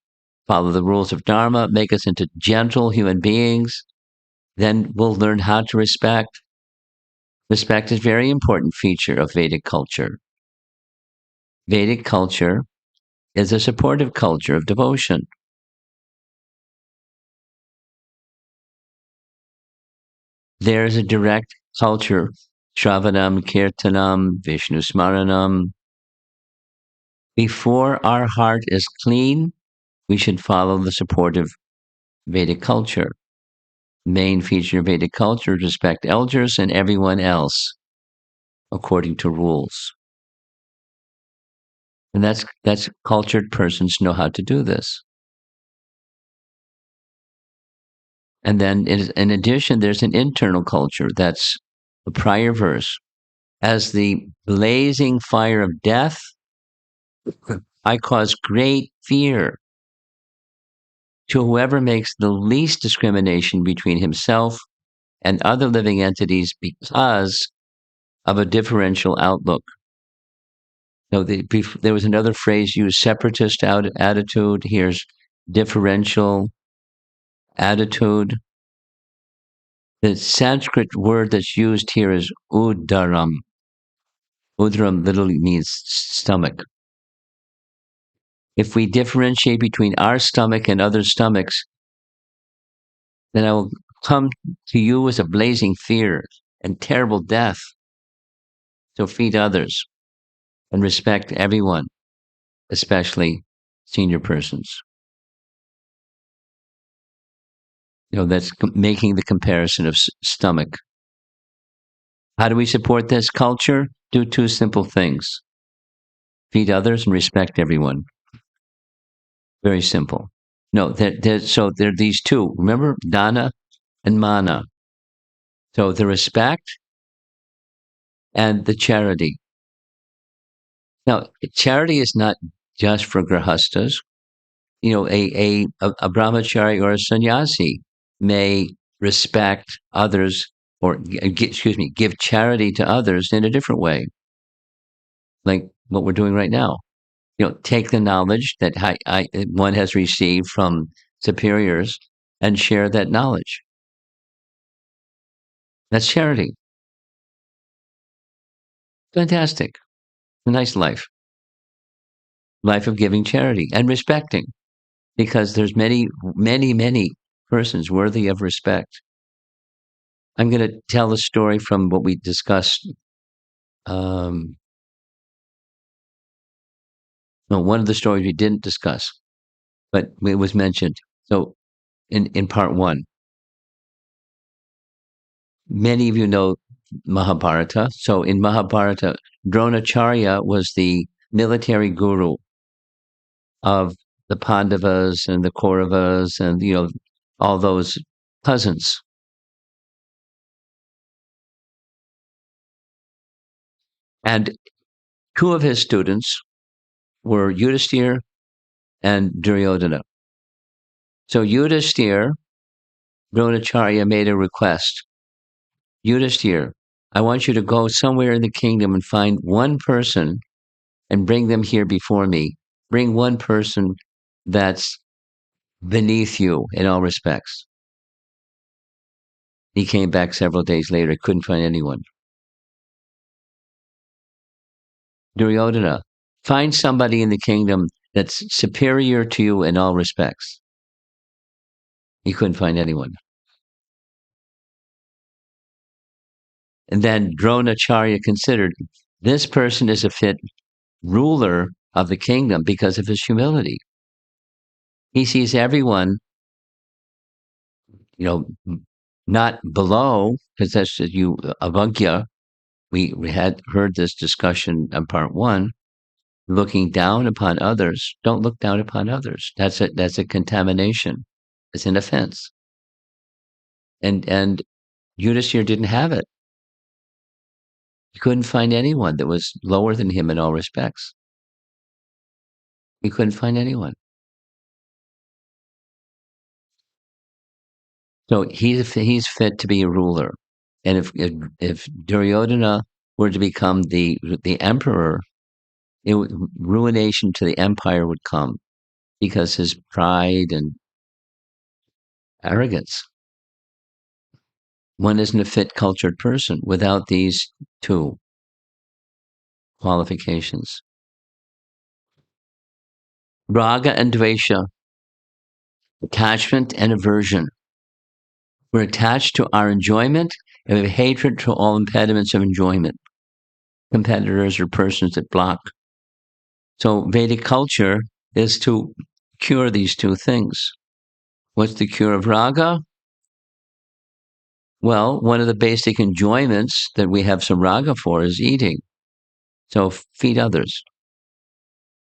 follow the rules of Dharma, make us into gentle human beings. Then we'll learn how to respect. Respect is a very important feature of Vedic culture. Vedic culture is a supportive culture of devotion. There's a direct culture, Shravanam, Kirtanam, Vishnu Smaranam. Before our heart is clean, we should follow the supportive Vedic culture. Main feature of Vedic culture is respect elders and everyone else according to rules. And that's cultured persons know how to do this. And then in addition, there's an internal culture. That's the prior verse. As the blazing fire of death, I cause great fear to whoever makes the least discrimination between himself and other living entities because of a differential outlook. No, there was another phrase used, separatist attitude. Here's differential attitude. The Sanskrit word that's used here is udaram. Udaram literally means stomach. If we differentiate between our stomach and other stomachs, then I will come to you as a blazing fear and terrible death. So feed others and respect everyone, especially senior persons. That's making the comparison of stomach. How do we support this culture? Do two simple things. Feed others and respect everyone. Very simple. No, so there are these two. Remember, dana and mana. So the respect and the charity. Now, charity is not just for grahastas. A brahmachari or a sannyasi may respect others or, give charity to others in a different way, like what we're doing right now. Take the knowledge that one has received from superiors and share that knowledge. That's charity. Fantastic. A nice life. Life of giving charity and respecting, because there's many, many, many persons worthy of respect. I'm going to tell a story from what we discussed. Um, no, one of the stories we didn't discuss, but it was mentioned. So in part one, many of you know Mahabharata. So in Mahabharata, Dronacharya was the military guru of the Pandavas and the Kauravas and all those cousins. And two of his students were Yudhisthira and Duryodhana. So Yudhisthira, Dronacharya made a request. Yudhisthira, I want you to go somewhere in the kingdom and find one person and bring them here before me. Bring one person that's beneath you in all respects. He came back several days later, couldn't find anyone. Duryodhana, find somebody in the kingdom that's superior to you in all respects. He couldn't find anyone. And then Dronacharya considered this person is a fit ruler of the kingdom because of his humility. He sees everyone, not below, because that's avagya. We had heard this discussion in part one. Looking down upon others, don't look down upon others. That's a contamination. It's an offense. And Yudhisthira didn't have it. He couldn't find anyone that was lower than him in all respects. He couldn't find anyone. So he's fit to be a ruler. And if Duryodhana were to become the emperor, ruination to the empire would come because his pride and arrogance. One isn't a fit, cultured person without these two qualifications. Raga and Dvesha, attachment and aversion. We're attached to our enjoyment and we have hatred to all impediments of enjoyment. Competitors or persons that block. So Vedic culture is to cure these two things. What's the cure of raga? Well, one of the basic enjoyments that we have some raga for is eating. So feed others.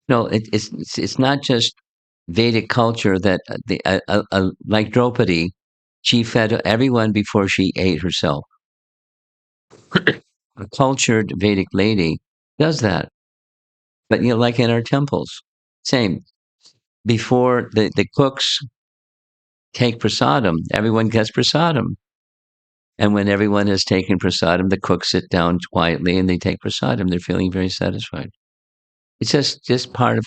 No, it's not just Vedic culture that like Draupadi, she fed everyone before she ate herself. A cultured Vedic lady does that. But like in our temples, same. Before the cooks take prasadam, everyone gets prasadam. And when everyone has taken prasadam, the cooks sit down quietly and they take prasadam. They're feeling very satisfied. It's just part of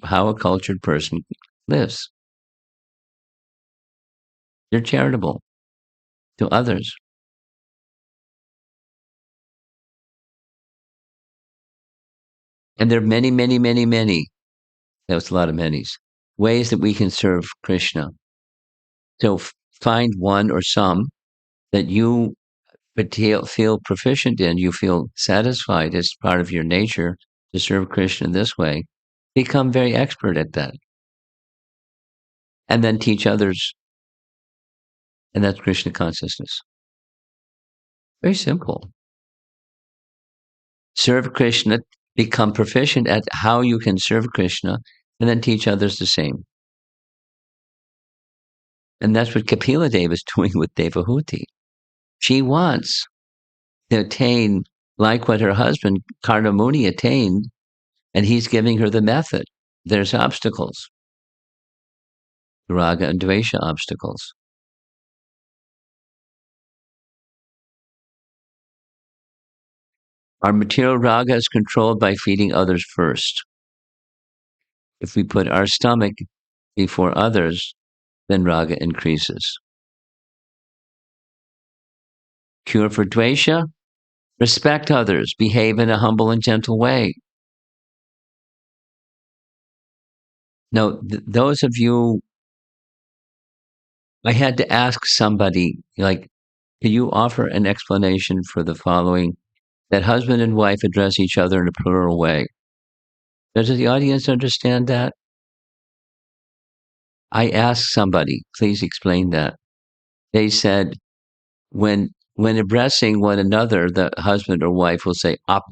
how a cultured person lives. They're charitable to others. And there are many, many, many, many. That's a lot of manys. Ways that we can serve Krishna. So find one or some that you feel proficient in, you feel satisfied as part of your nature to serve Krishna this way. Become very expert at that. And then teach others. And that's Krishna consciousness. Very simple. Serve Krishna, become proficient at how you can serve Krishna, and then teach others the same. And that's what Kapila Deva is doing with Devahuti. She wants to attain like what her husband Karnamuni attained, and he's giving her the method. There's obstacles, raga and dvesha obstacles. Our material raga is controlled by feeding others first. If we put our stomach before others, then raga increases. Cure for dvesha, respect others, behave in a humble and gentle way. Now, those of you I had to ask somebody, like, can you offer an explanation for the following? That husband and wife address each other in a plural way. Does the audience understand that? I asked somebody, please explain that. They said, when addressing one another, the husband or wife will say up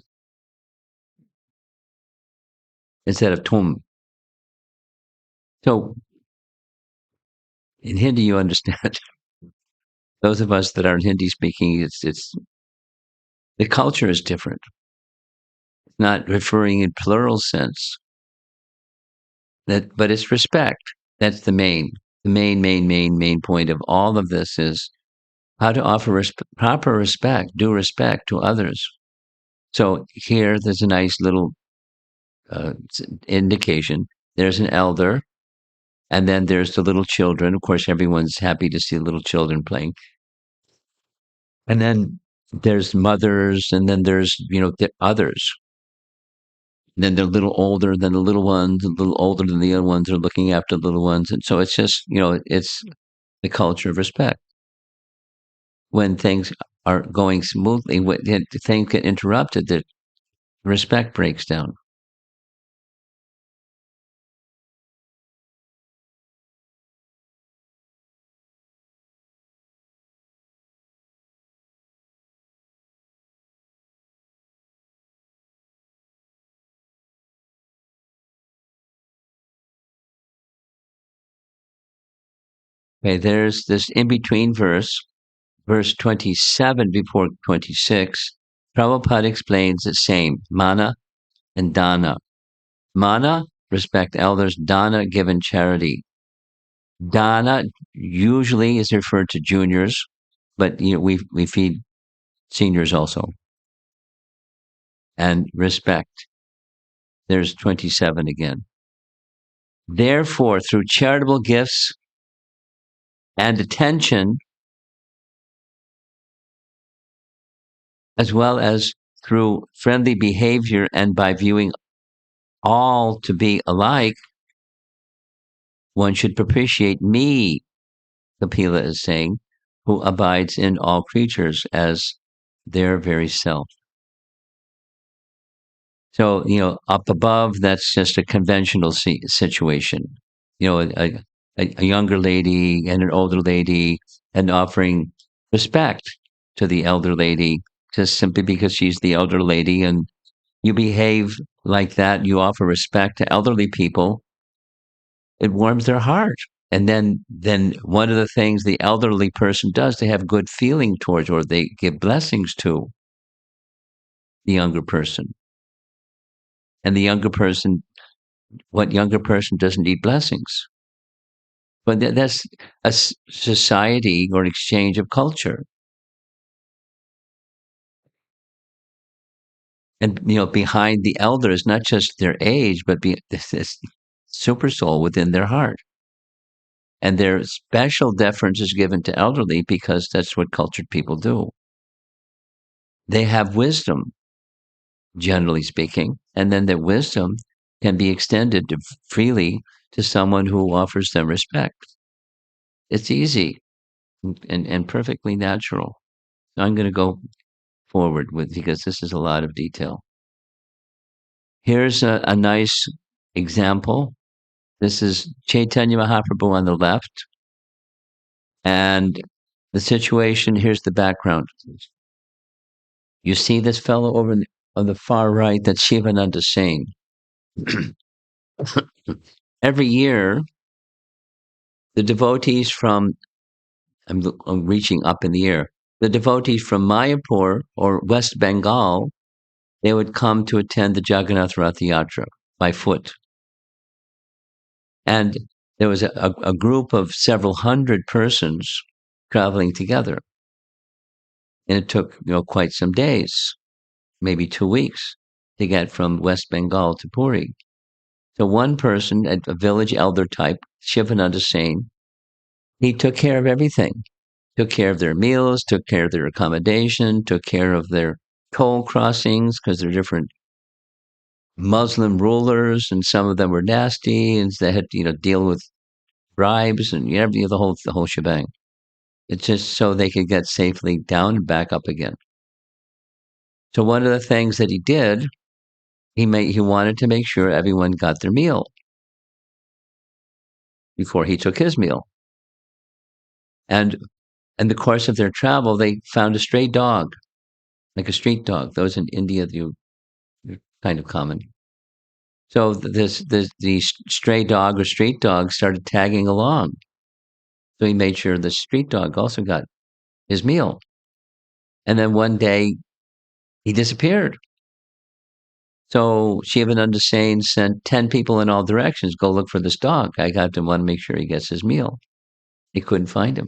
instead of tum. So in Hindi, you understand. Those of us that aren't Hindi speaking, it's the culture is different. It's not referring in plural sense. But it's respect. That's the main point of all of this is how to offer proper respect, due respect to others. So here, there's a nice little indication. There's an elder, and then there's the little children. Of course, everyone's happy to see little children playing. And then there's mothers, and then there's the others. And then they're a little older than the little ones, a little older than the other ones are looking after the little ones. And so it's just, it's the culture of respect. When things are going smoothly, when things get interrupted, that respect breaks down. Okay, there's this in between verse 27 before 26. Prabhupada explains the same mana and dana. Mana, respect elders. Dana, given charity. Dana usually is referred to juniors, but we feed seniors also. And respect. There's 27 again. Therefore, through charitable gifts and attention, as well as through friendly behavior and by viewing all to be alike, one should propitiate me, Kapila is saying, who abides in all creatures as their very self. So, up above, that's just a conventional situation. A younger lady and an older lady, and offering respect to the elder lady just simply because she's the elder lady, and you behave like that, you offer respect to elderly people, it warms their heart. And then one of the things the elderly person does, they have good feeling towards, or they give blessings to the younger person. And the younger person, what younger person doesn't need blessings? But that's a society or an exchange of culture. And behind the elder is not just their age, but this super soul within their heart. And their special deference is given to elderly because that's what cultured people do. They have wisdom, generally speaking, and then their wisdom can be extended freely to someone who offers them respect. It's easy and perfectly natural. So I'm going to go forward with, because this is a lot of detail. Here's a nice example. This is Chaitanya Mahaprabhu on the left. And the situation, here's the background. You see this fellow over on the far right, that's Shivananda Singh. Every year, the devotees from, I'm reaching up in the air, the devotees from Mayapur or West Bengal, they would come to attend the Jagannath Rath Yatra by foot. And there was a group of several hundred persons traveling together. And it took, quite some days, maybe 2 weeks, to get from West Bengal to Puri. So one person, a village elder type, Shivananda Singh, he took care of everything. Took care of their meals, took care of their accommodation, took care of their toll crossings, because they're different Muslim rulers, and some of them were nasty, and they had to, deal with bribes and everything, the whole shebang. It's just so they could get safely down and back up again. So one of the things that he did, he wanted to make sure everyone got their meal before he took his meal. And in the course of their travel, they found a stray dog, like a street dog. Those in India, they're kind of common. So the stray dog or street dog started tagging along. So he made sure the street dog also got his meal. And then one day he disappeared. So Shivananda Sain sent 10 people in all directions, go look for this dog. I got to want to make sure he gets his meal. He couldn't find him.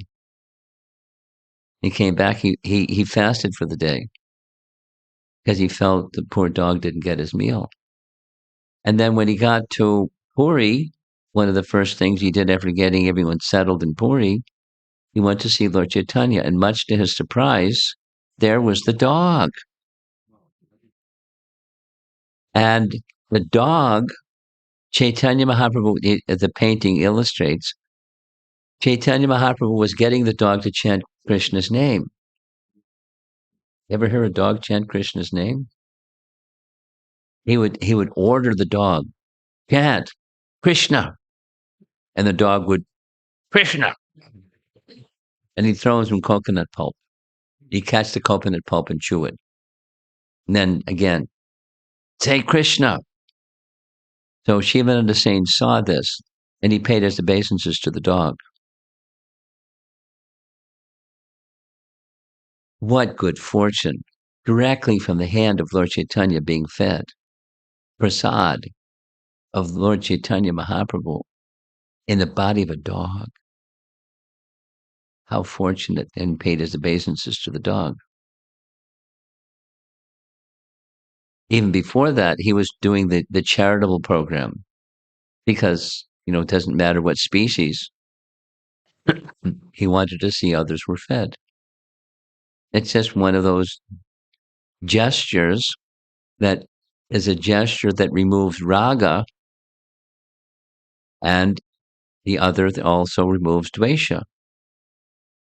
He came back. He fasted for the day because he felt the poor dog didn't get his meal. And then when he got to Puri, one of the first things he did after getting everyone settled in Puri, he went to see Lord Chaitanya. And much to his surprise, there was the dog. And the dog, Chaitanya Mahaprabhu, the painting illustrates, Chaitanya Mahaprabhu was getting the dog to chant Krishna's name. Ever hear a dog chant Krishna's name? He would order the dog, chant Krishna, and the dog would Krishna, and he'd throw him some coconut pulp. He'd catch the coconut pulp and chew it, and then again say Krishna. So Shivananda Sain saw this, and he paid his obeisances to the dog. What good fortune! Directly from the hand of Lord Chaitanya being fed. Prasad of Lord Chaitanya Mahaprabhu in the body of a dog. How fortunate, and paid his obeisances to the dog. Even before that, he was doing the charitable program because, it doesn't matter what species, he wanted to see others were fed. It's just one of those gestures that is a gesture that removes raga, and the other also removes dvesha.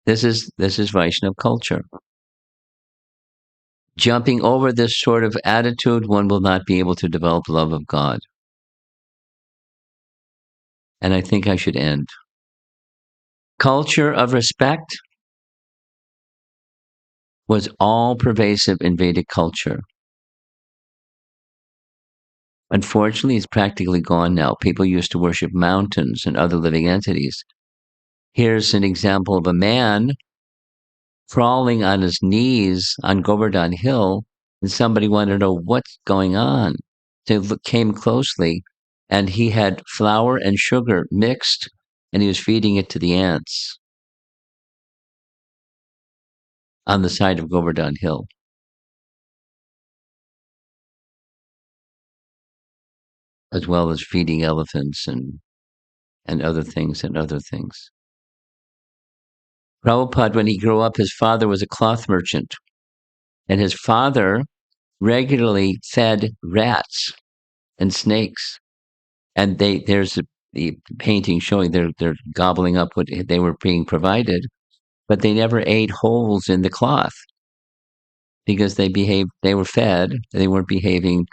This is Vaishnava culture. Jumping over this sort of attitude, one will not be able to develop love of God. And I think I should end. Culture of respect was all pervasive in Vedic culture. Unfortunately, it's practically gone now. People used to worship mountains and other living entities. Here's an example of a man crawling on his knees on Govardhan Hill, and somebody wanted to know what's going on. So they came closely, and he had flour and sugar mixed, and he was feeding it to the ants on the side of Govardhan Hill. As well as feeding elephants and other things and other things. Prabhupada, when he grew up, his father was a cloth merchant, and his father regularly fed rats and snakes. And there's the painting showing they're gobbling up what they were being provided, but they never ate holes in the cloth because they were fed, they weren't behaving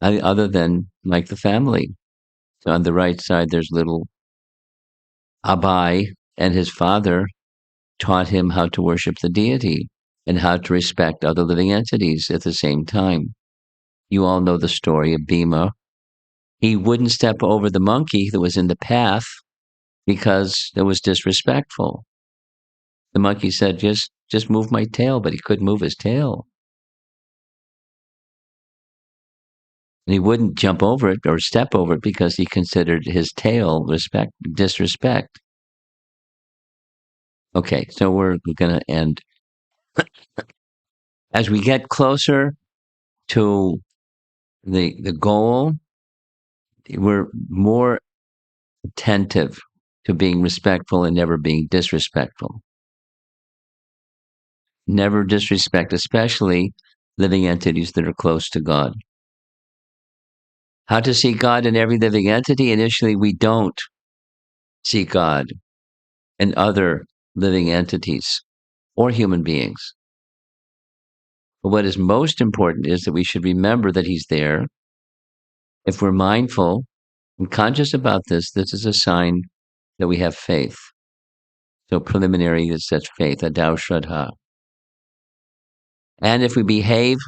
other than like the family. So on the right side, there's little Abai, and his father taught him how to worship the deity and how to respect other living entities at the same time. You all know the story of Bhima. He wouldn't step over the monkey that was in the path because it was disrespectful. The monkey said, just move my tail, but he couldn't move his tail. And he wouldn't jump over it or step over it because he considered his tail disrespect. Okay, so we're going to end. As we get closer to the goal, we're more attentive to being respectful and never being disrespectful. Never disrespect, especially living entities that are close to God. How to see God in every living entity? Initially, we don't. see God and other living entities or human beings. But what is most important is that we should remember that He's there. If we're mindful and conscious about this, this is a sign that we have faith. So preliminary is such faith, adau shraddha. And if we behave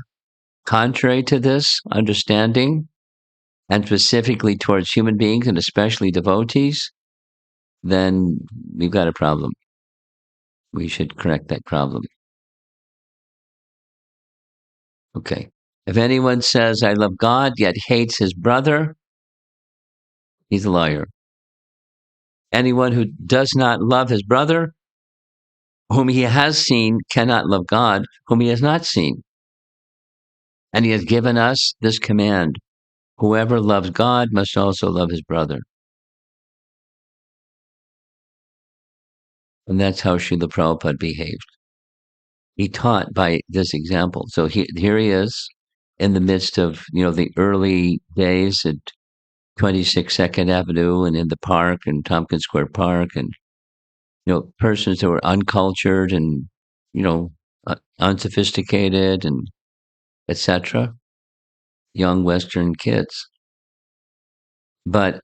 contrary to this understanding, and specifically towards human beings and especially devotees, then we've got a problem. We should correct that problem. Okay. If anyone says, I love God, yet hates his brother, he's a liar. Anyone who does not love his brother, whom he has seen, cannot love God, whom he has not seen. And he has given us this command: whoever loves God must also love his brother. And that's how Srila Prabhupada behaved. He taught by this example. So here he is in the midst of, the early days at 26 2nd Avenue and in the park and Tompkins Square Park, and, persons that were uncultured and, unsophisticated and etc. Young Western kids. But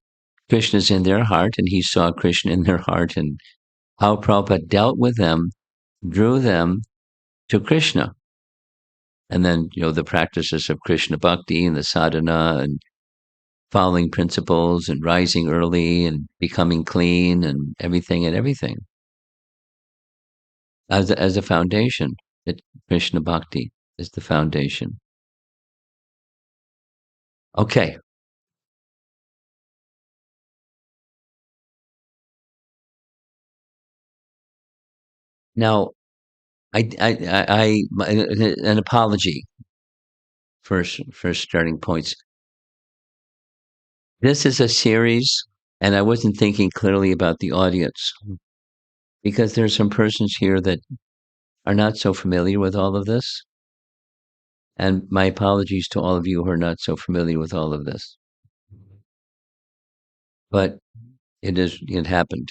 Krishna's in their heart, and he saw Krishna in their heart, and how Prabhupada dealt with them, drew them to Krishna. And then, the practices of Krishna Bhakti and the sadhana and following principles and rising early and becoming clean and everything as a foundation. That Krishna Bhakti is the foundation. Okay. Now, an apology for starting points. This is a series, and I wasn't thinking clearly about the audience, because there's some persons here that are not so familiar with all of this. And my apologies to all of you who are not so familiar with all of this. But it happened.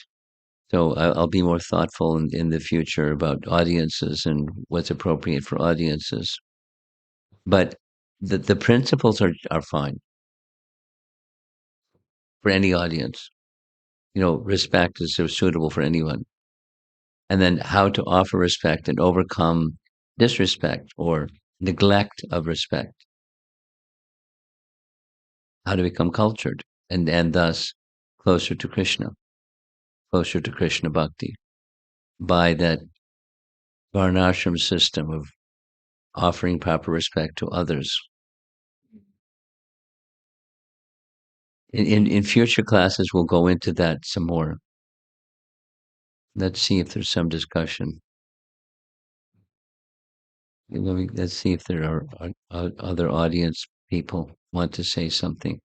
So I'll be more thoughtful in the future about audiences and what's appropriate for audiences. But the principles are fine for any audience. Respect is so suitable for anyone. And then how to offer respect and overcome disrespect or neglect of respect. How to become cultured and thus closer to Krishna Bhakti, by that varnashram system of offering proper respect to others. In future classes, we'll go into that some more. Let's see if there's some discussion. Let's see if there are other audience people want to say something.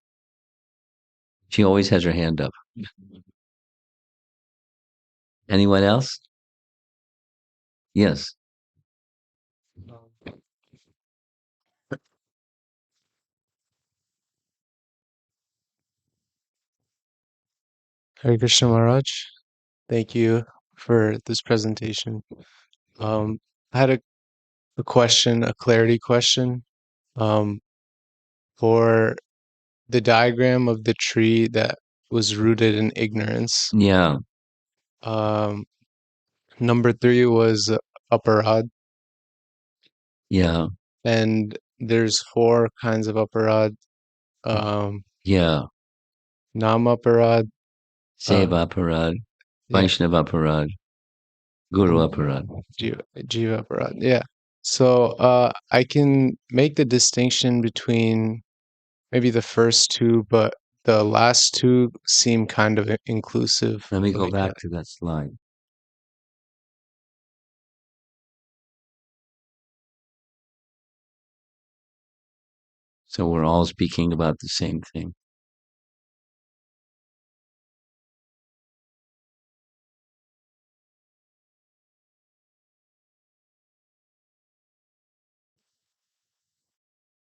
She always has her hand up. Anyone else? Yes. Hare Krishna Maharaj, thank you for this presentation. I had a question, a clarity question, um, for the diagram of the tree that was rooted in ignorance. Yeah. Um, number 3 was aparad, Yeah. and there's 4 kinds of aparad. Yeah. Nam aparad, Seva Aparad, yeah, Vaishnava Aparad, Guru and Aparad. Jiva aparad, yeah. So I can make the distinction between maybe the first 2, but the last 2 seem kind of inclusive. Let me go Like, back to that slide. So we're all speaking about the same thing.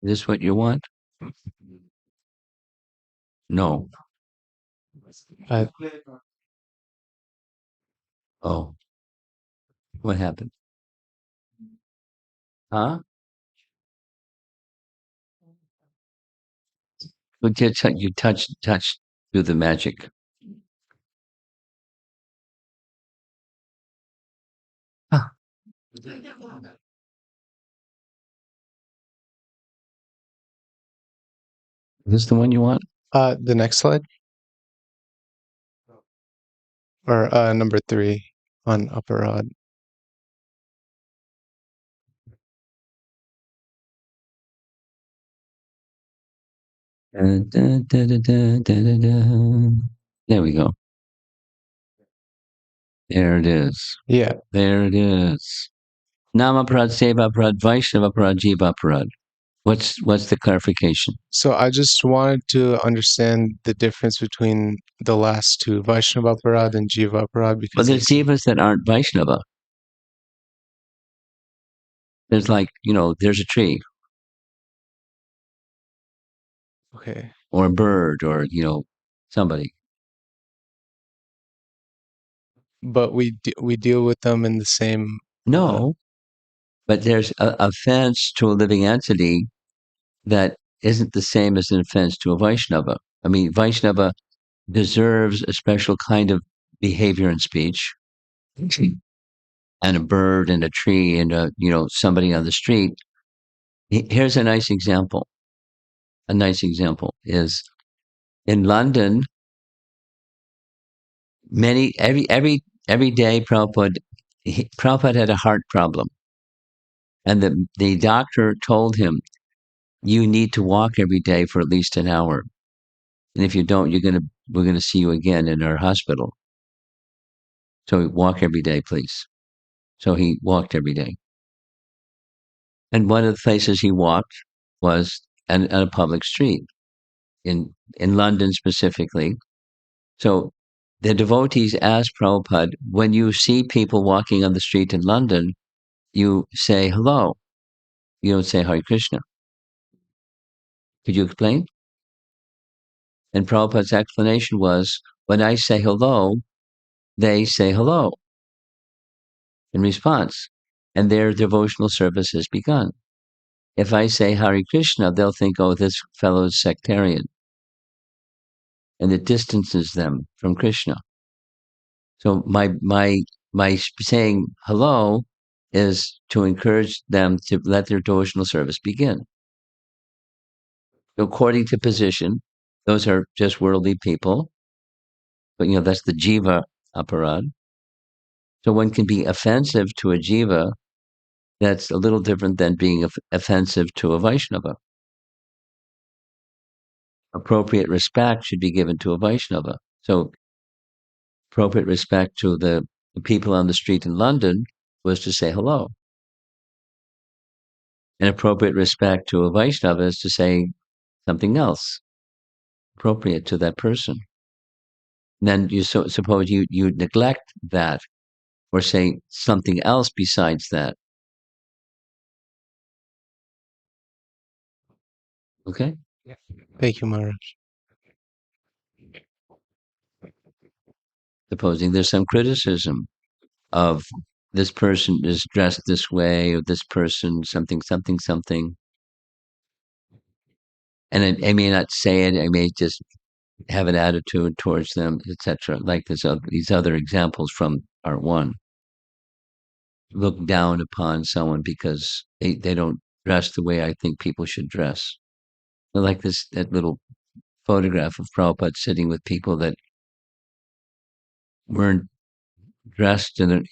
Is this what you want? No. I Oh, what happened? Huh? But you touched through the magic. Huh. Is this the one you want? The next slide, or number 3 on upper rod. There we go. There it is. Yeah. There it is. Namaprad, Sevaprad, Vaishnavaprad, Jivaprad. What's the clarification? So I just wanted to understand the difference between the last two, Vaishnava Parad and Jiva Parad, Well, because there's it's jivas that aren't Vaishnava. There's like, there's a tree okay. or a bird or, somebody. But we deal with them in the same. Uh, No, but there's a offense to a living entity that isn't the same as an offense to a Vaishnava. I mean, Vaishnava deserves a special kind of behavior and speech, and a bird and a tree and somebody on the street. Here's a nice example. A nice example is in London. Every day, Prabhupada had a heart problem, and the doctor told him, "You need to walk every day for at least an hour, and if you don't, we're gonna see you again in our hospital. So walk every day, please." So he walked every day, and one of the places he walked was on a public street in London specifically. So the devotees asked Prabhupada, when you see people walking on the street in London, you say hello. You don't say Hare Krishna. Could you explain? And Prabhupada's explanation was, when I say hello, they say hello in response, and their devotional service has begun. If I say Hare Krishna, they'll think, oh, this fellow is sectarian, and it distances them from Krishna. So my saying hello is to encourage them to let their devotional service begin. According to position, those are just worldly people, but that's the jiva aparad. So one can be offensive to a jiva that's a little different than being offensive to a Vaishnava. Appropriate respect should be given to a Vaishnava. So appropriate respect to the people on the street in London was to say hello. And appropriate respect to a Vaishnava is to say something else appropriate to that person. And then suppose you neglect that or say something else besides that. Okay? Thank you, Maharaj. Supposing there's some criticism of this person is dressed this way or this person something, and I may not say it, I may just have an attitude towards them, etc. Like these other examples from part one. Look down upon someone because they don't dress the way I think people should dress. Like that little photograph of Prabhupada sitting with people that weren't dressed in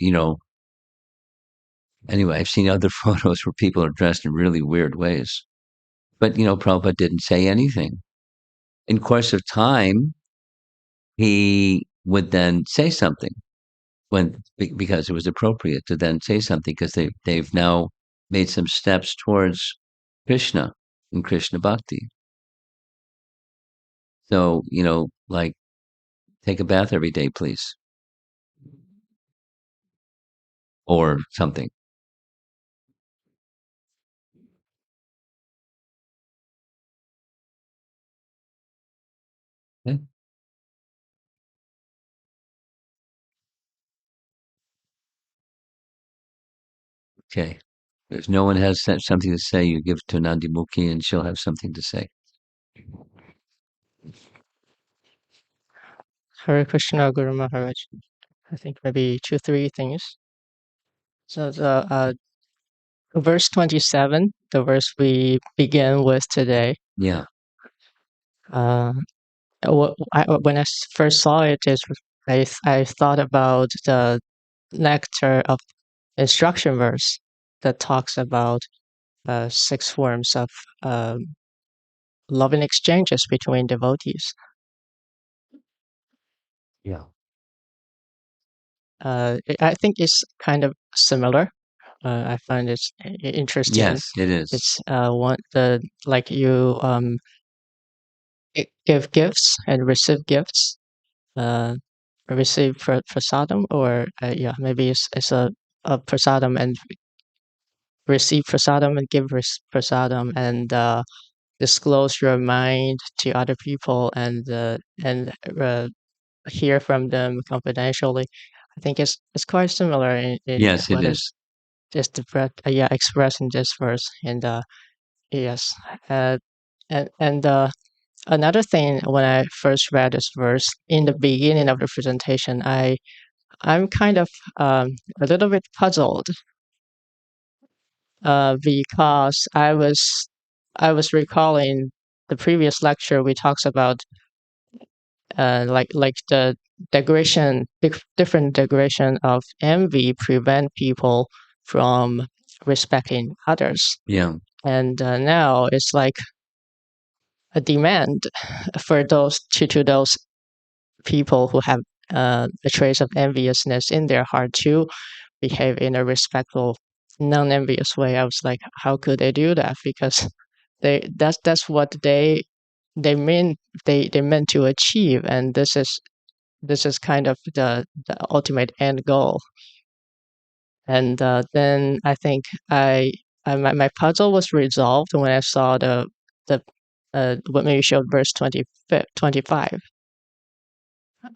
anyway, I've seen other photos where people are dressed in really weird ways. But Prabhupada didn't say anything. In course of time, he would then say something because it was appropriate to then say something because they've now made some steps towards Krishna and Krishna bhakti. So like take a bath every day, please, or something. Okay? Okay. If no one has something to say, you give to Nandimukhi and she'll have something to say. Hare Krishna Guru Maharaj. I think maybe two, three things. So the verse 27, the verse we begin with today. Yeah. Uh, when I first saw it, I thought about the nectar of instruction verse that talks about six forms of loving exchanges between devotees. Yeah. I think it's kind of similar. I find it interesting. Yes, it is. It's one the like you give gifts and receive gifts. Uh, receive prasadam, or yeah, maybe it's a prasadam and receive prasadam and give prasadam, and disclose your mind to other people, and hear from them confidentially. I think it's quite similar in Yes, it what is is. just the yeah, expressed in this verse. And yes, uh, and another thing, when I first read this verse in the beginning of the presentation, I'm kind of a little bit puzzled because I was recalling the previous lecture we talks about like the different degradation of envy prevent people from respecting others. Yeah. And now it's like a demand for those to those people who have a trace of enviousness in their heart to behave in a respectful, non-envious way. I was like, how could they do that? Because that's what they mean they meant to achieve, and this is kind of the ultimate end goal. And then I think my puzzle was resolved when I saw the what maybe showed verse 25.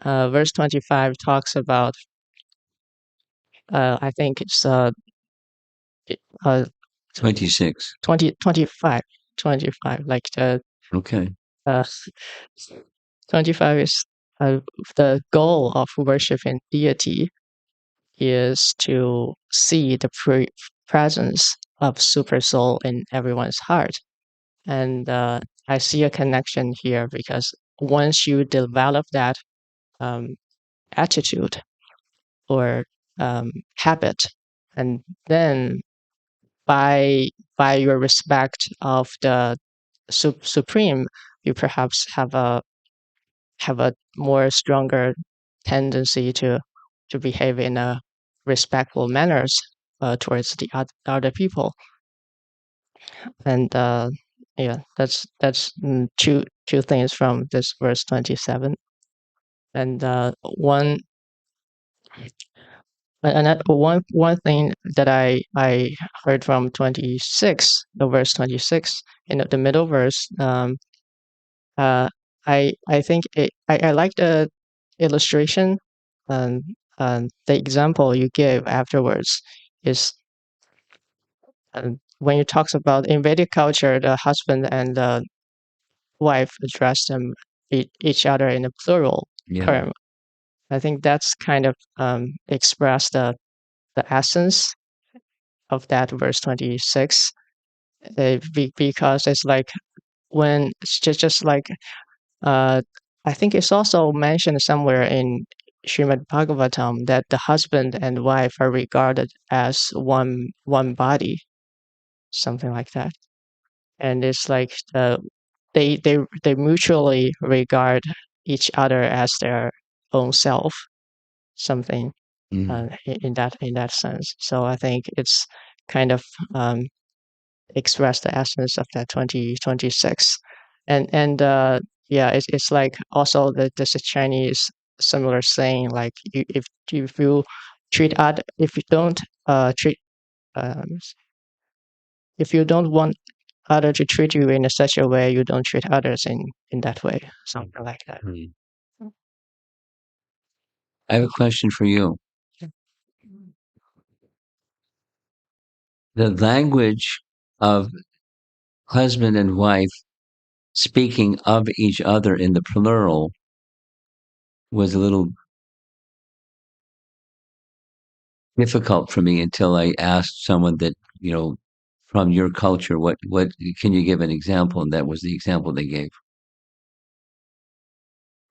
Verse 25 talks about I think it's uh 26. 20 25 25, like the Okay. uh 25 is the goal of worshiping deity is to see the presence of super soul in everyone's heart. And I see a connection here because once you develop that um, attitude or habit, and then by by your respect of the supreme, you perhaps have a more stronger tendency to behave in a respectful manners towards the other people. And yeah, that's two things from this verse 27. And one thing that I heard from 26, the verse 26 in the middle verse. Uh, I think I like the illustration, and the example you gave afterwards is when you talks about in Vedic culture, the husband and the wife address them each other in a plural Yeah. term. I think that's kind of express the essence of that verse 26, because it's like when it's just like uh, I think it's also mentioned somewhere in Srimad Bhagavatam that the husband and wife are regarded as one body, something like that. And it's like they mutually regard each other as their own self, something Mm. in that sense. So I think it's kind of um, express the essence of that 2026. And yeah, it's like also there's a Chinese similar saying, like if you treat other if you don't treat um, if you don't want other to treat you in a such a way, you don't treat others in that way, something like that. Mm. I have a question for you. the language of husband and wife speaking of each other in the plural was a little difficult for me until I asked someone that, from your culture, what can you give an example? And that was the example they gave.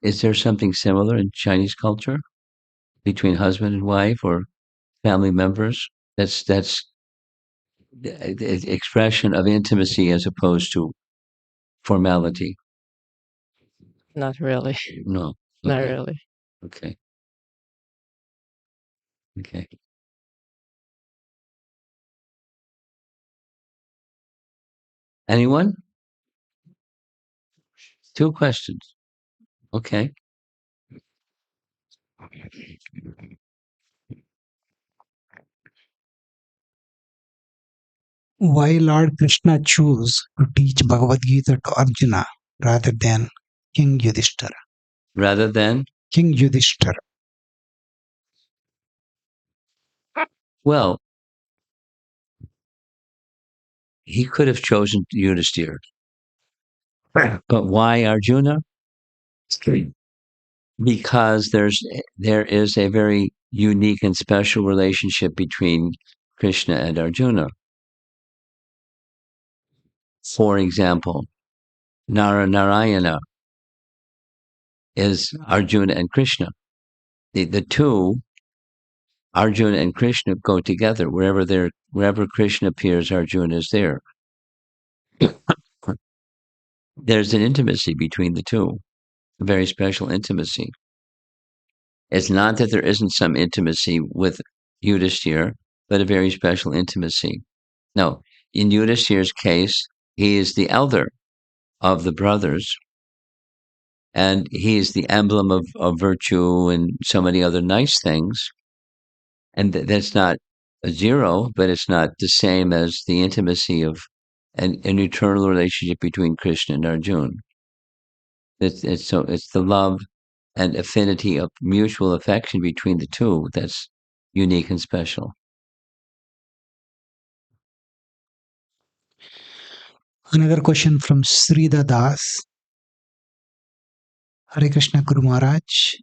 Is there something similar in Chinese culture between husband and wife or family members? That's the expression of intimacy as opposed to formality. Not really. No. Not Okay. really. Okay. Okay. Anyone? 2 questions. Okay. Why Lord Krishna chose to teach Bhagavad Gita to Arjuna rather than King Yudhishthira? Rather than, King Yudhishthira. well, he could have chosen Yudhishthira. But why Arjuna? Because there is a very unique and special relationship between Krishna and Arjuna. For example, Narayana is Arjuna and Krishna. The two, Arjuna and Krishna, go together. Wherever Krishna appears, Arjuna is there. There's an intimacy between the two, a very special intimacy. It's not that there isn't some intimacy with Yudhishthira, but a very special intimacy. No, in Yudhishthira's case, he is the elder of the brothers, and he is the emblem of virtue and so many other nice things. And that's not a zero, but it's not the same as the intimacy of an eternal relationship between Krishna and Arjuna. It's the love and affinity of mutual affection between the two that's unique and special. Another question from Srida Das. Hare Krishna Guru Maharaj.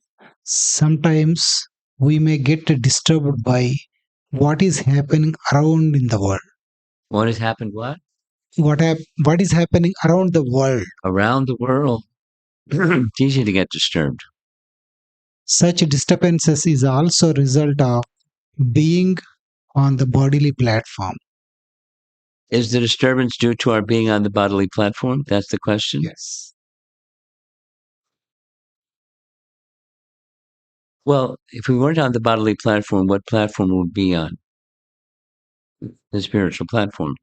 Sometimes we may get disturbed by what is happening around in the world. What has happened? What? What is happening around the world? Around the world. It's easy to get disturbed. Such disturbances is also a result of being on the bodily platform. Is the disturbance due to our being on the bodily platform? That's the question? Yes. Well, if we weren't on the bodily platform, what platform would we be on? The spiritual platform.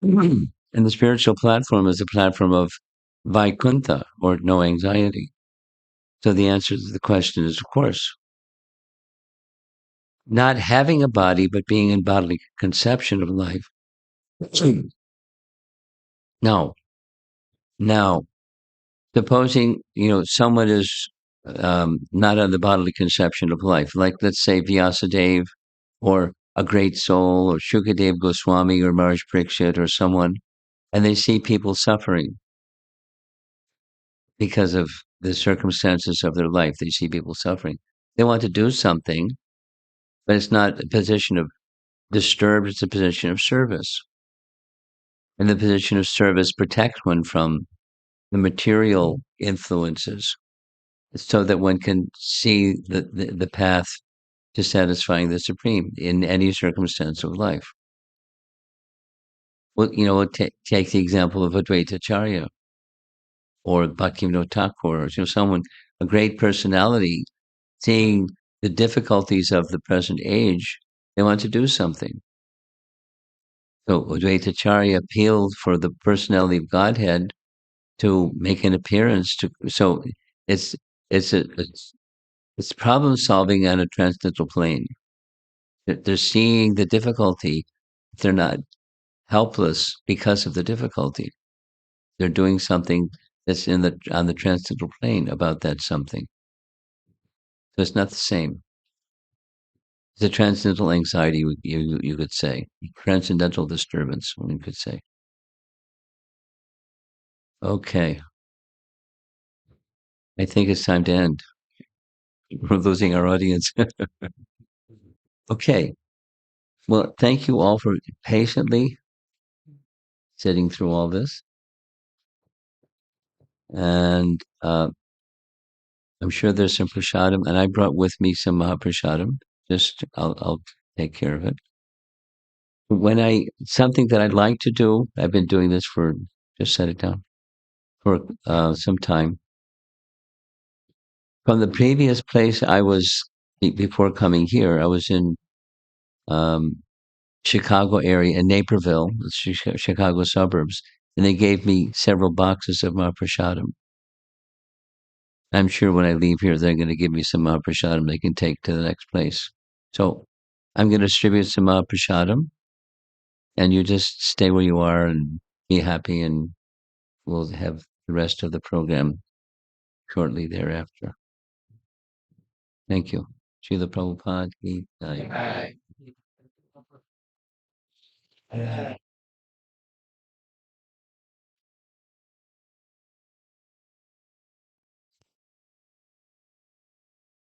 And the spiritual platform is a platform of Vaikuntha, or no anxiety. So the answer to the question is, of course. Not having a body, but being in bodily conception of life. No. Now, supposing, someone is not on the bodily conception of life, like let's say Vyasadeva or a great soul or Shukadev Goswami or Maharaj Parikshit or someone, and they see people suffering because of the circumstances of their life. They see people suffering. They want to do something, but it's not a position of disturbed, it's a position of service. And the position of service protects one from the material influences so that one can see the path to satisfying the Supreme in any circumstance of life. Well, we'll take the example of Advaita Acharya or Bhaktivinoda Thakur, or someone, a great personality, seeing the difficulties of the present age, they want to do something. So Advaita Acharya appealed for the personality of Godhead to make an appearance. So it's problem solving on a transcendental plane. They're seeing the difficulty. They're not helpless because of the difficulty. They're doing something that's on the transcendental plane about that something. So it's not the same. It's a transcendental anxiety, you could say. Transcendental disturbance, one could say. Okay. I think it's time to end. We're losing our audience. Okay. Well, thank you all for patiently sitting through all this. And I'm sure there's some prasadam, and I brought with me some mahaprasadam. I'll take care of it. Something that I'd like to do, I've been doing this just set it down, for some time. From the previous place I was, before coming here, I was in Chicago area, in Naperville, the Chicago suburbs, and they gave me several boxes of mahaprasadam. I'm sure when I leave here, they're going to give me some mahaprasadam they can take to the next place. So I'm going to distribute some mahaprasadam, and you just stay where you are and be happy, and we'll have the rest of the program shortly thereafter. Thank you. Srila Prabhupada ki jai.